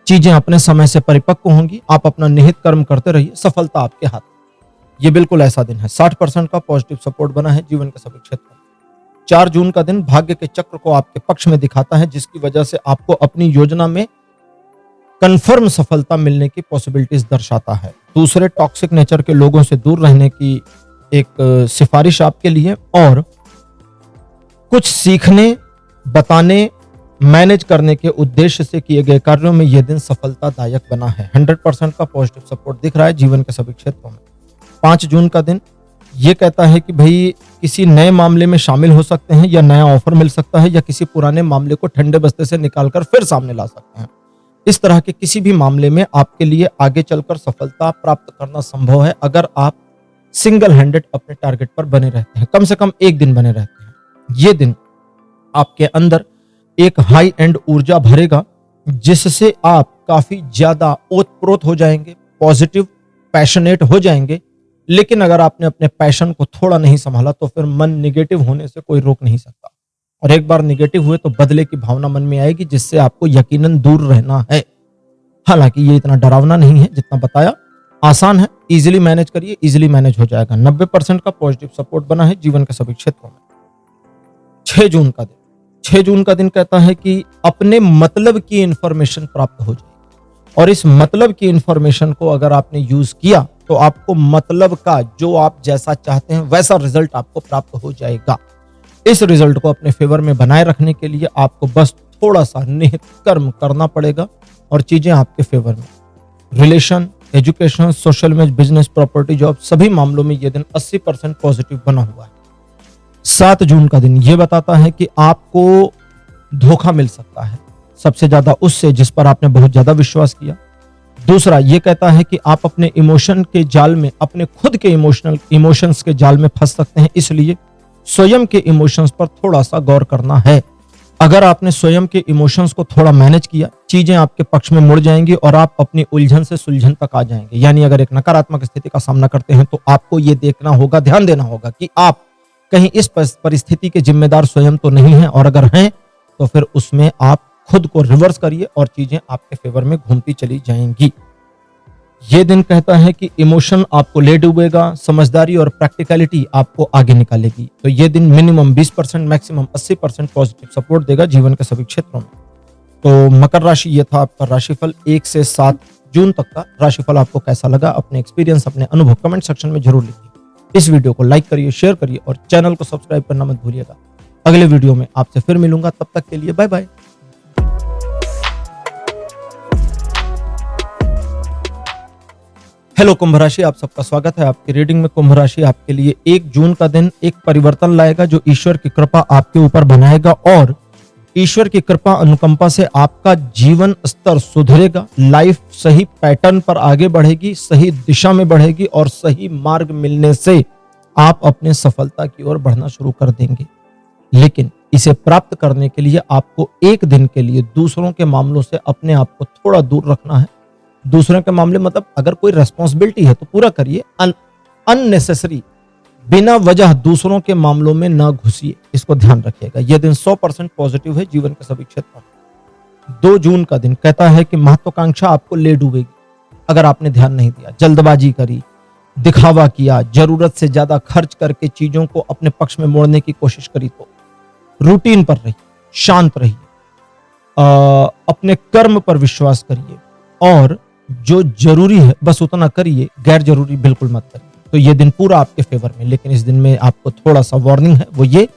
चीजें अपने समय से परिपक्व होंगी। आप अपना निहित कर्म करते रहिए, सफलता आपके हाथ में। ये बिल्कुल ऐसा दिन है। 60% का पॉजिटिव सपोर्ट बना है जीवन के सभी क्षेत्रों में। 4 जून का दिन भाग्य के चक्र को आपके पक्ष में दिखाता है, जिसकी वजह से आपको अपनी योजना में कंफर्म सफलता मिलने की पॉसिबिलिटीज दर्शाता है। दूसरे टॉक्सिक नेचर के लोगों से दूर रहने की एक सिफारिश आपके लिए, और कुछ सीखने, बताने, मैनेज करने के उद्देश्य से किए गए कार्यों में यह दिन सफलतादायक बना है। 100% का पॉजिटिव सपोर्ट दिख रहा है जीवन के सभी क्षेत्रों में। 5 जून का दिन ये कहता है कि भाई किसी नए मामले में शामिल हो सकते हैं, या नया ऑफर मिल सकता है, या किसी पुराने मामले को ठंडे बस्ते से निकालकर फिर सामने ला सकते हैं। इस तरह के किसी भी मामले में आपके लिए आगे चलकर सफलता प्राप्त करना संभव है, अगर आप सिंगल हैंडेड अपने टारगेट पर बने रहते हैं, कम से कम एक दिन बने रहते हैं। ये दिन आपके अंदर एक हाई एंड ऊर्जा भरेगा, जिससे आप काफी ज्यादा ओतप्रोत हो जाएंगे, पॉजिटिव, पैशनेट हो जाएंगे। लेकिन अगर आपने अपने पैशन को थोड़ा नहीं संभाला तो फिर मन निगेटिव होने से कोई रोक नहीं सकता, और एक बार निगेटिव हुए तो बदले की भावना मन में आएगी, जिससे आपको यकीनन दूर रहना है। हालांकि ये इतना डरावना नहीं है जितना बताया, आसान है, इजीली मैनेज करिए, इजीली मैनेज हो जाएगा। 90% का पॉजिटिव सपोर्ट बना है जीवन के सभी क्षेत्रों में। 6 जून का दिन कहता है कि अपने मतलब की इंफॉर्मेशन प्राप्त हो जाएगी, और इस मतलब की इंफॉर्मेशन को अगर आपने यूज किया तो आपको मतलब का, जो आप जैसा चाहते हैं वैसा रिजल्ट आपको प्राप्त हो जाएगा। इस रिजल्ट को अपने फेवर में बनाए रखने के लिए आपको बस थोड़ा सा निहित कर्म करना पड़ेगा और चीजें आपके फेवर में। Relation, education, social image, business, property, job, सभी मामलों में ये दिन 80% पॉजिटिव बना हुआ है। 7 जून का दिन ये बताता है कि आपको धोखा मिल सकता है, सबसे ज्यादा उससे जिस पर आपने बहुत ज्यादा विश्वास किया। दूसरा ये कहता है कि आप अपने इमोशन के जाल में, अपने खुद के इमोशंस के जाल में फंस सकते हैं, इसलिए स्वयं के इमोशंस पर थोड़ा सा गौर करना है। अगर आपने स्वयं के इमोशंस को थोड़ा मैनेज किया, चीजें आपके पक्ष में मुड़ जाएंगी और आप अपनी उलझन से सुलझन तक आ जाएंगे। यानी अगर एक नकारात्मक स्थिति का सामना करते हैं तो आपको यह देखना होगा, ध्यान देना होगा कि आप कहीं इस परिस्थिति के जिम्मेदार स्वयं तो नहीं हैं, और अगर हैं तो फिर उसमें आप खुद को रिवर्स करिए और चीजें आपके फेवर में घूमती चली जाएंगी। यह दिन कहता है कि इमोशन आपको ले डूबेगा, समझदारी और प्रैक्टिकलिटी आपको आगे निकालेगी। तो यह दिन मिनिमम 20%, मैक्सिमम 80% पॉजिटिव सपोर्ट देगा जीवन के सभी क्षेत्रों में। तो मकर राशि, ये था आपका राशिफल 1 से 7 जून तक का। राशिफल आपको कैसा लगा, अपने एक्सपीरियंस, अपने अनुभव कमेंट सेक्शन में जरूर लिखिए। इस वीडियो को लाइक करिए, शेयर करिए और चैनल को सब्सक्राइब करना मत भूलिएगा। अगले वीडियो में आपसे फिर मिलूंगा, तब तक के लिए बाय बाय। हेलो कुंभ राशि, आप सबका स्वागत है आपकी रीडिंग में। कुंभ राशि आपके लिए 1 जून का दिन एक परिवर्तन लाएगा जो ईश्वर की कृपा आपके ऊपर बनाएगा, और ईश्वर की कृपा अनुकंपा से आपका जीवन स्तर सुधरेगा। लाइफ सही पैटर्न पर आगे बढ़ेगी, सही दिशा में बढ़ेगी और सही मार्ग मिलने से आप अपने सफलता की ओर बढ़ना शुरू कर देंगे। लेकिन इसे प्राप्त करने के लिए आपको एक दिन के लिए दूसरों के मामलों से अपने आप को थोड़ा दूर रखना है। दूसरों के मामले मतलब अगर कोई रेस्पॉन्सिबिलिटी है तो पूरा करिए, अननेसेसरी बिना वजह दूसरों के मामलों में ना घुसिए, इसको ध्यान रखिएगा। यह दिन 100% पॉजिटिव है जीवन के सभी क्षेत्रों में। 2 जून का दिन कहता है कि महत्वाकांक्षा आपको ले डूबेगी अगर आपने ध्यान नहीं दिया, जल्दबाजी करी, दिखावा किया, जरूरत से ज्यादा खर्च करके चीजों को अपने पक्ष में मोड़ने की कोशिश करी। तो रूटीन पर रहिए, शांत रहिए, अपने कर्म पर विश्वास करिए और जो जरूरी है बस उतना करिए, गैर जरूरी बिल्कुल मत करिए। तो ये दिन पूरा आपके फेवर में। लेकिन इस दिन में आपको थोड़ा सा वार्निंग है, वो ये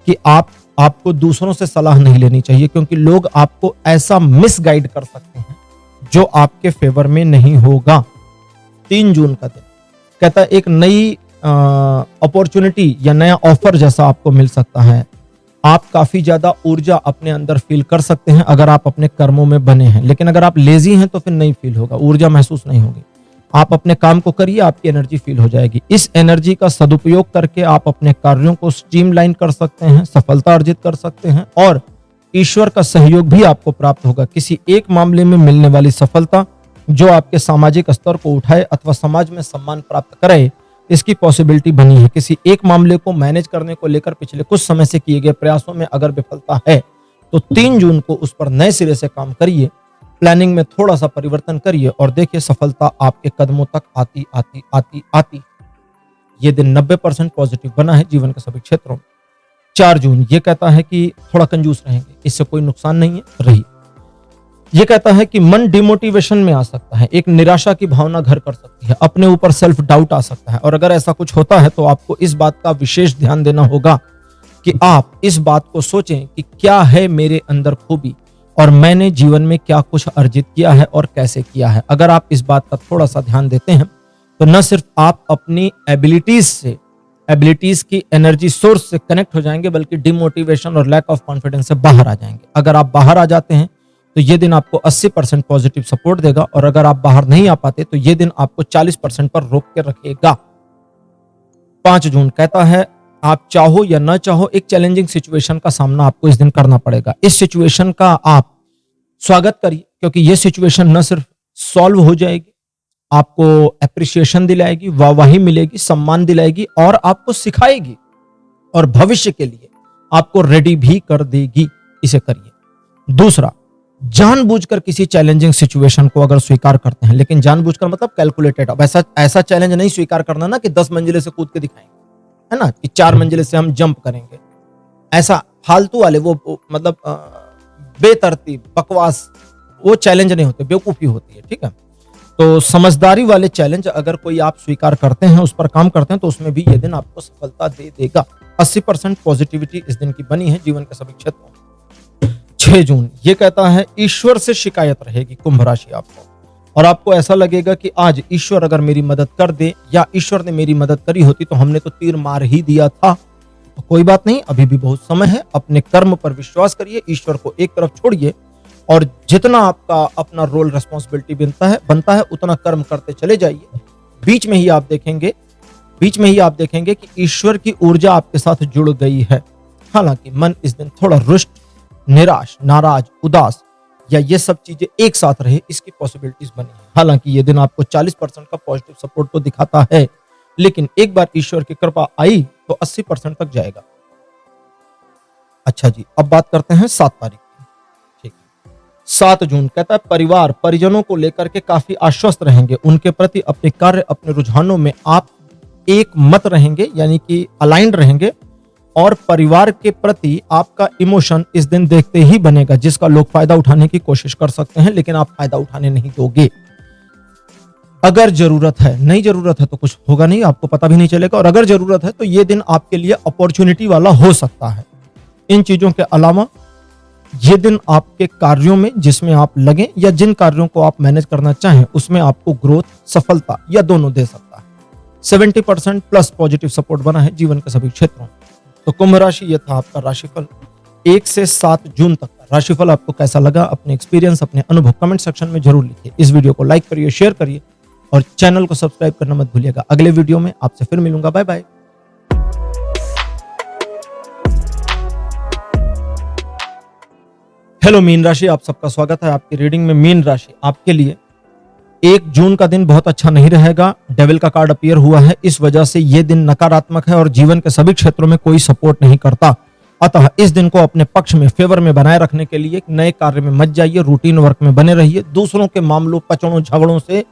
कि आपको दूसरों से सलाह नहीं लेनी चाहिए, क्योंकि लोग आपको ऐसा मिसगाइड कर सकते हैं जो आपके फेवर में नहीं होगा। 3 जून का दिन कहता है एक नई अपॉर्चुनिटी या नया ऑफर जैसा आपको मिल सकता है। आप काफी ज्यादा ऊर्जा अपने अंदर फील कर सकते हैं अगर आप अपने कर्मों में बने हैं, लेकिन अगर आप लेजी हैं तो फिर नहीं फील होगा, ऊर्जा महसूस नहीं होगी। आप अपने काम को करिए, आपकी एनर्जी फील हो जाएगी। इस एनर्जी का सदुपयोग करके आप अपने कार्यों को स्ट्रीमलाइन कर सकते हैं, सफलता अर्जित कर सकते हैं और ईश्वर का सहयोग भी आपको प्राप्त होगा। किसी एक मामले में मिलने वाली सफलता जो आपके सामाजिक स्तर को उठाए अथवा समाज में सम्मान प्राप्त करे, इसकी पॉसिबिलिटी बनी है। किसी एक मामले को मैनेज करने को लेकर पिछले कुछ समय से किए गए प्रयासों में अगर विफलता है तो 3 जून को उस पर नए सिरे से काम करिए, प्लानिंग में थोड़ा सा परिवर्तन करिए और देखिए सफलता आपके कदमों तक आती आती आती आती। ये दिन 90% पॉजिटिव बना है जीवन के सभी क्षेत्रों में। 4 जून ये कहता है कि थोड़ा कंजूस रहेंगे, इससे कोई नुकसान नहीं है, रहिए। ये कहता है कि मन डिमोटिवेशन में आ सकता है, एक निराशा की भावना घर कर सकती है, अपने ऊपर सेल्फ डाउट आ सकता है, और अगर ऐसा कुछ होता है तो आपको इस बात का विशेष ध्यान देना होगा कि आप इस बात को सोचें कि क्या है मेरे अंदर खूबी और मैंने जीवन में क्या कुछ अर्जित किया है और कैसे किया है। अगर आप इस बात का थोड़ा सा ध्यान देते हैं तो न सिर्फ आप अपनी एबिलिटीज की एनर्जी सोर्स से कनेक्ट हो जाएंगे, बल्कि डिमोटिवेशन और लैक ऑफ कॉन्फिडेंस से बाहर आ जाएंगे। अगर आप बाहर आ जाते हैं तो ये दिन आपको 80% पॉजिटिव सपोर्ट देगा, और अगर आप बाहर नहीं आ पाते तो ये दिन आपको 40% पर रोक के रखेगा। 5 जून कहता है आप चाहो या ना चाहो एक चैलेंजिंग सिचुएशन का सामना आपको इस दिन करना पड़ेगा। इस सिचुएशन का आप स्वागत करिए, क्योंकि ये सिचुएशन न सिर्फ सॉल्व हो जाएगी, आपको एप्रिसिएशन दिलाएगी, वाहवाही मिलेगी, सम्मान दिलाएगी और आपको सिखाएगी और भविष्य के लिए आपको रेडी भी कर देगी। इसे करिए। दूसरा, जानबूझकर किसी चैलेंजिंग सिचुएशन को अगर स्वीकार करते हैं, लेकिन जानबूझकर मतलब कैलकुलेटेड, अब ऐसा चैलेंज नहीं स्वीकार करना ना कि 10 मंजिले से कूद के दिखाएंगे, है ना, कि 4 मंजिले से हम जंप करेंगे। ऐसा फालतू वाले वो मतलब बेतरतीब बकवास वो चैलेंज नहीं होते, बेवकूफी होती है। ठीक है, तो समझदारी वाले चैलेंज अगर कोई आप स्वीकार करते हैं, उस पर काम करते हैं, तो उसमें भी यह दिन आपको सफलता दे देगा। 80% पॉजिटिविटी इस दिन की बनी है जीवन के सभी क्षेत्रों में। 6 जून ये कहता है ईश्वर से शिकायत रहेगी कुंभ राशि आपको। और आपको ऐसा लगेगा कि आज ईश्वर अगर मेरी मदद कर दे या ईश्वर ने मेरी मदद करी होती तो हमने तो तीर मार ही दिया था। तो कोई बात नहीं, अभी भी बहुत समय है। अपने कर्म पर विश्वास करिए, ईश्वर को एक तरफ छोड़िए और जितना आपका अपना रोल रिस्पॉन्सिबिलिटी बनता है उतना कर्म करते चले जाइए। बीच में ही आप देखेंगे कि ईश्वर की ऊर्जा आपके साथ जुड़ गई है। हालांकि मन इस दिन थोड़ा रुष्ट, निराश, नाराज, उदास या ये सब चीजें एक साथ रहे, इसकी पॉसिबिलिटीज बनी है। हालांकि ये दिन आपको 40% का पॉजिटिव सपोर्ट तो दिखाता है, लेकिन एक बार ईश्वर की कृपा आई तो 80% तक जाएगा। अच्छा जी, अब बात करते हैं 7 तारीख की। ठीक है, 7 जून कहता है परिवार परिजनों को लेकर के काफी आश्वस्त रहेंगे। उनके प्रति अपने कार्य, अपने रुझानों में आप एक मत रहेंगे, यानी कि अलाइंड रहेंगे और परिवार के प्रति आपका इमोशन इस दिन देखते ही बनेगा, जिसका लोग फायदा उठाने की कोशिश कर सकते हैं, लेकिन आप फायदा उठाने नहीं दोगे। अगर जरूरत है, नहीं जरूरत है तो कुछ होगा नहीं, आपको पता भी नहीं चलेगा। और अगर जरूरत है तो ये दिन आपके लिए अपॉर्चुनिटी वाला हो सकता है। इन चीजों के अलावा ये दिन आपके कार्यों में जिसमें आप लगे या जिन कार्यों को आप मैनेज करना चाहें उसमें आपको ग्रोथ, सफलता या दोनों दे सकता है। 70% प्लस पॉजिटिव सपोर्ट बना है जीवन के सभी क्षेत्रों। तो कुंभ राशि, ये था आपका राशिफल 1 से 7 जून तक का। राशिफल आपको कैसा लगा, अपने एक्सपीरियंस, अपने अनुभव कमेंट सेक्शन में जरूर लिखिए। इस वीडियो को लाइक करिए, शेयर करिए और चैनल को सब्सक्राइब करना मत भूलिएगा। अगले वीडियो में आपसे फिर मिलूंगा। Bye bye. हेलो मीन राशि, आप सबका स्वागत है आपकी रीडिंग में। मीन राशि आपके लिए 1 जून का दिन बहुत अच्छा नहीं रहेगा। डेविल का कार्ड अपीयर हुआ है, इस वजह से यह दिन नकारात्मक है और जीवन के सभी क्षेत्रों में कोई सपोर्ट नहीं करता। अतः इस दिन को अपने पक्ष में, फेवर में बनाए रखने के लिए नए कार्य में मत जाइए, रूटीन वर्क में बने रहिए, दूसरों के मामलों, पचड़ों, झगड़ों से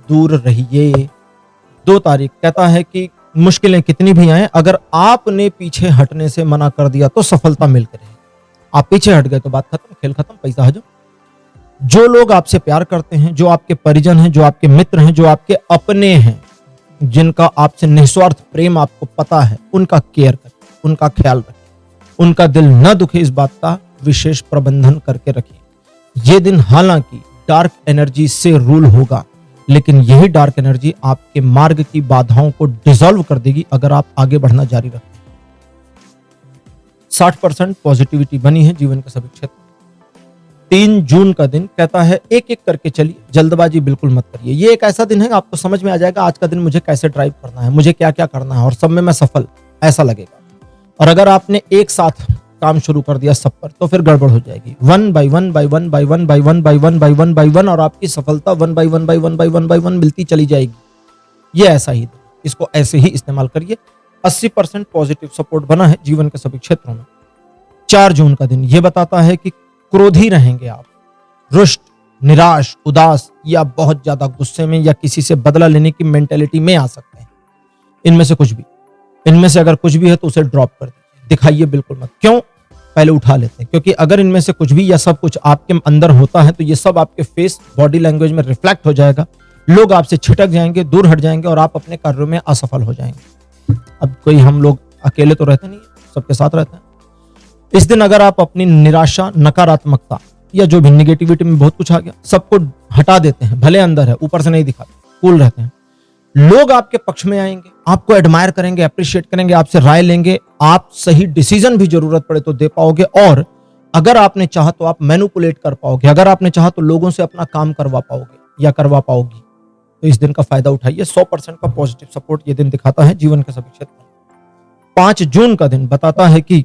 दूर रहिए। 2 तारीख कहता है कि मुश्किलें कितनी भी आए, अगर आपने पीछे हटने से मना कर दिया तो सफलता मिलकर रहेगी। आप पीछे हट गए तो बात खत्म, खेल खत्म, पैसा हजम। जो लोग आपसे प्यार करते हैं, जो आपके परिजन हैं, जो आपके मित्र हैं, जो आपके अपने हैं, जिनका आपसे निस्वार्थ प्रेम आपको पता है, उनका केयर करिए, उनका ख्याल रखिए, उनका दिल न दुखे, इस बात का विशेष प्रबंधन करके रखिए। ये दिन हालांकि डार्क एनर्जी से रूल होगा, लेकिन यही डार्क एनर्जी आपके मार्ग की बाधाओं को डिसॉल्व कर देगी अगर आप आगे बढ़ना जारी रखें। 60% पॉजिटिविटी बनी है जीवन के सभी क्षेत्र। 3 जून का दिन कहता है एक एक करके चलिए, जल्दबाजी बिल्कुल मत करिए। ये एक ऐसा दिन है आपको समझ में आ जाएगा आज का दिन मुझे कैसे ड्राइव करना है, मुझे क्या क्या करना है और सब में मैं सफल, ऐसा लगेगा। और अगर आपने एक साथ काम शुरू कर दिया सब पर तो फिर गड़बड़ हो जाएगी। 1 by 1 by 1 by 1 by 1 by 1 by 1 by 1 और आपकी सफलता 1 by 1 by 1 by 1 by 1 मिलती चली जाएगी। ये ऐसा ही दिन, इसको ऐसे ही इस्तेमाल करिए। 80% पॉजिटिव सपोर्ट बना है जीवन के सभी क्षेत्रों में। 4 जून का दिन ये बताता है कि क्रोधी रहेंगे आप, रुष्ट, निराश, उदास या बहुत ज्यादा गुस्से में या किसी से बदला लेने की मेंटेलिटी में आ सकते हैं। इनमें से अगर कुछ भी है तो उसे ड्रॉप कर दीजिए, दिखाइए बिल्कुल मत। क्यों? पहले उठा लेते हैं, क्योंकि अगर इनमें से कुछ भी या सब कुछ आपके अंदर होता है तो ये सब आपके फेस, बॉडी लैंग्वेज में रिफ्लेक्ट हो जाएगा। लोग आपसे छिटक जाएंगे, दूर हट जाएंगे और आप अपने कार्यों में असफल हो जाएंगे। अब कोई हम लोग अकेले तो रहते नहीं, सबके साथ रहते हैं। इस दिन अगर आप अपनी निराशा, नकारात्मकता या जो भी निगेटिविटी में बहुत कुछ आ गया, सबको हटा देते हैं, भले अंदर है ऊपर से नहीं दिखाते, कूल रहते हैं, लोग आपके पक्ष में आएंगे, आपको एडमायर करेंगे, अप्रिशिएट करेंगे, आपसे राय लेंगे, आप सही डिसीजन भी जरूरत पड़े तो दे पाओगे। और अगर आपने चाहा तो आप मैनिपुलेट कर पाओगे, अगर आपने चाहा तो लोगों से अपना काम करवा पाओगे या करवा पाओगी। तो इस दिन का फायदा उठाइए। 100% का पॉजिटिव सपोर्ट ये दिन दिखाता है जीवन के सभी क्षेत्र में। 5 जून का दिन बताता है कि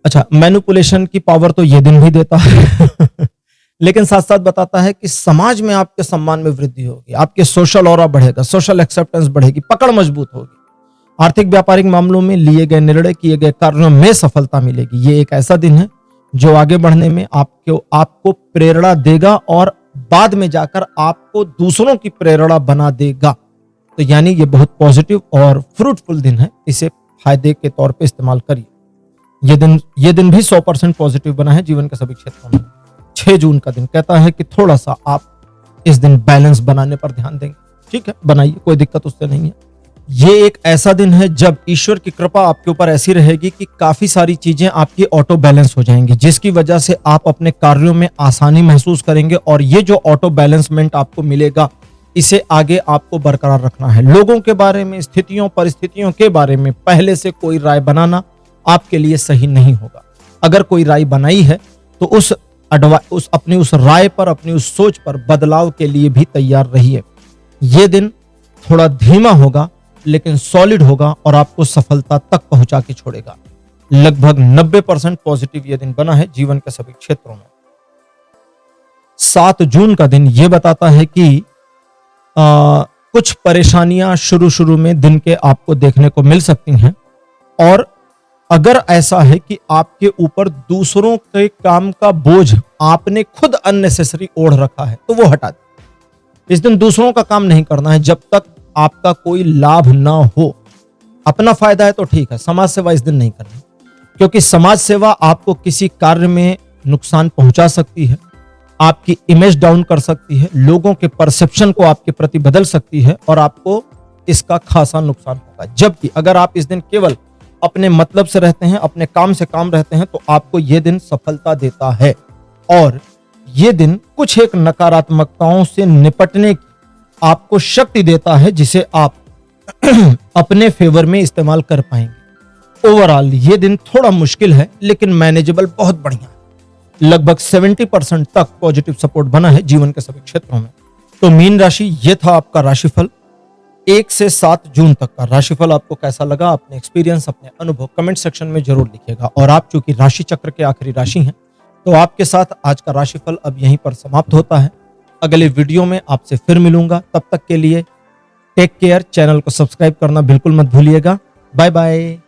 अच्छा, मैनिपुलेशन की पावर तो ये दिन भी देता है लेकिन साथ साथ बताता है कि समाज में आपके सम्मान में वृद्धि होगी, आपके सोशल ऑरा बढ़ेगा, सोशल एक्सेप्टेंस बढ़ेगी, पकड़ मजबूत होगी। आर्थिक व्यापारिक मामलों में लिए गए निर्णय, किए गए कार्यों में सफलता मिलेगी। ये एक ऐसा दिन है जो आगे बढ़ने में आपको प्रेरणा देगा और बाद में जाकर आपको दूसरों की प्रेरणा बना देगा। तो यानी ये बहुत पॉजिटिव और फ्रूटफुल दिन है, इसे फायदे के तौर पे इस्तेमाल करिए। ये दिन भी 100% पॉजिटिव बना है जीवन के सभी क्षेत्रों में। 6 जून का दिन कहता है कि थोड़ा सा आप इस दिन बैलेंस बनाने पर ध्यान देंगे। ठीक है, बनाइए, कोई दिक्कत उससे नहीं है। ये एक ऐसा दिन है जब ईश्वर की कृपा आपके ऊपर ऐसी रहेगी कि काफी सारी चीजें आपकी ऑटो बैलेंस हो जाएंगी, जिसकी वजह से आप अपने कार्यों में आसानी महसूस करेंगे। और ये जो ऑटो बैलेंसमेंट आपको मिलेगा, इसे आगे आपको बरकरार रखना है। लोगों के बारे में, स्थितियों परिस्थितियों के बारे में पहले से कोई राय बनाना आपके लिए सही नहीं होगा। अगर कोई राय बनाई है तो उस अपनी उस राय पर, अपनी उस सोच पर बदलाव के लिए भी तैयार रहिए। ये दिन थोड़ा धीमा होगा लेकिन सॉलिड होगा और आपको सफलता तक पहुंचा के छोड़ेगा। लगभग 90% पॉजिटिव यह दिन बना है जीवन के सभी क्षेत्रों में। 7 जून का दिन यह बताता है कि कुछ परेशानियां शुरू में दिन के आपको देखने को मिल सकती हैं, और अगर ऐसा है कि आपके ऊपर दूसरों के काम का बोझ आपने खुद अननेसेसरी ओढ़ रखा है तो वो हटा दें। इस दिन दूसरों का काम नहीं करना है जब तक आपका कोई लाभ ना हो। अपना फायदा है तो ठीक है, समाज सेवा इस दिन नहीं करनी, क्योंकि समाज सेवा आपको किसी कार्य में नुकसान पहुंचा सकती है, आपकी इमेज डाउन कर सकती है, लोगों के परसेप्शन को आपके प्रति बदल सकती है और आपको इसका खासा नुकसान होगा। जबकि अगर आप इस दिन केवल अपने मतलब से रहते हैं, अपने काम से काम रहते हैं, तो आपको यह दिन सफलता देता है। और यह दिन कुछ एक नकारात्मकताओं से निपटने की आपको शक्ति देता है, जिसे आप अपने फेवर में इस्तेमाल कर पाएंगे। ओवरऑल ये दिन थोड़ा मुश्किल है लेकिन मैनेजेबल बहुत बढ़िया है। लगभग 70% तक पॉजिटिव सपोर्ट बना है जीवन के सभी क्षेत्रों में। तो मीन राशि, ये था आपका राशिफल 1 से 7 जून तक का। राशिफल आपको कैसा लगा, अपने एक्सपीरियंस, अपने अनुभव कमेंट सेक्शन में जरूर लिखिएगा। और आप चूंकि राशि चक्र के आखिरी राशि हैं, तो आपके साथ आज का राशिफल अब यहीं पर समाप्त होता है। अगले वीडियो में आपसे फिर मिलूंगा, तब तक के लिए टेक केयर। चैनल को सब्सक्राइब करना बिल्कुल मत भूलिएगा। Bye bye.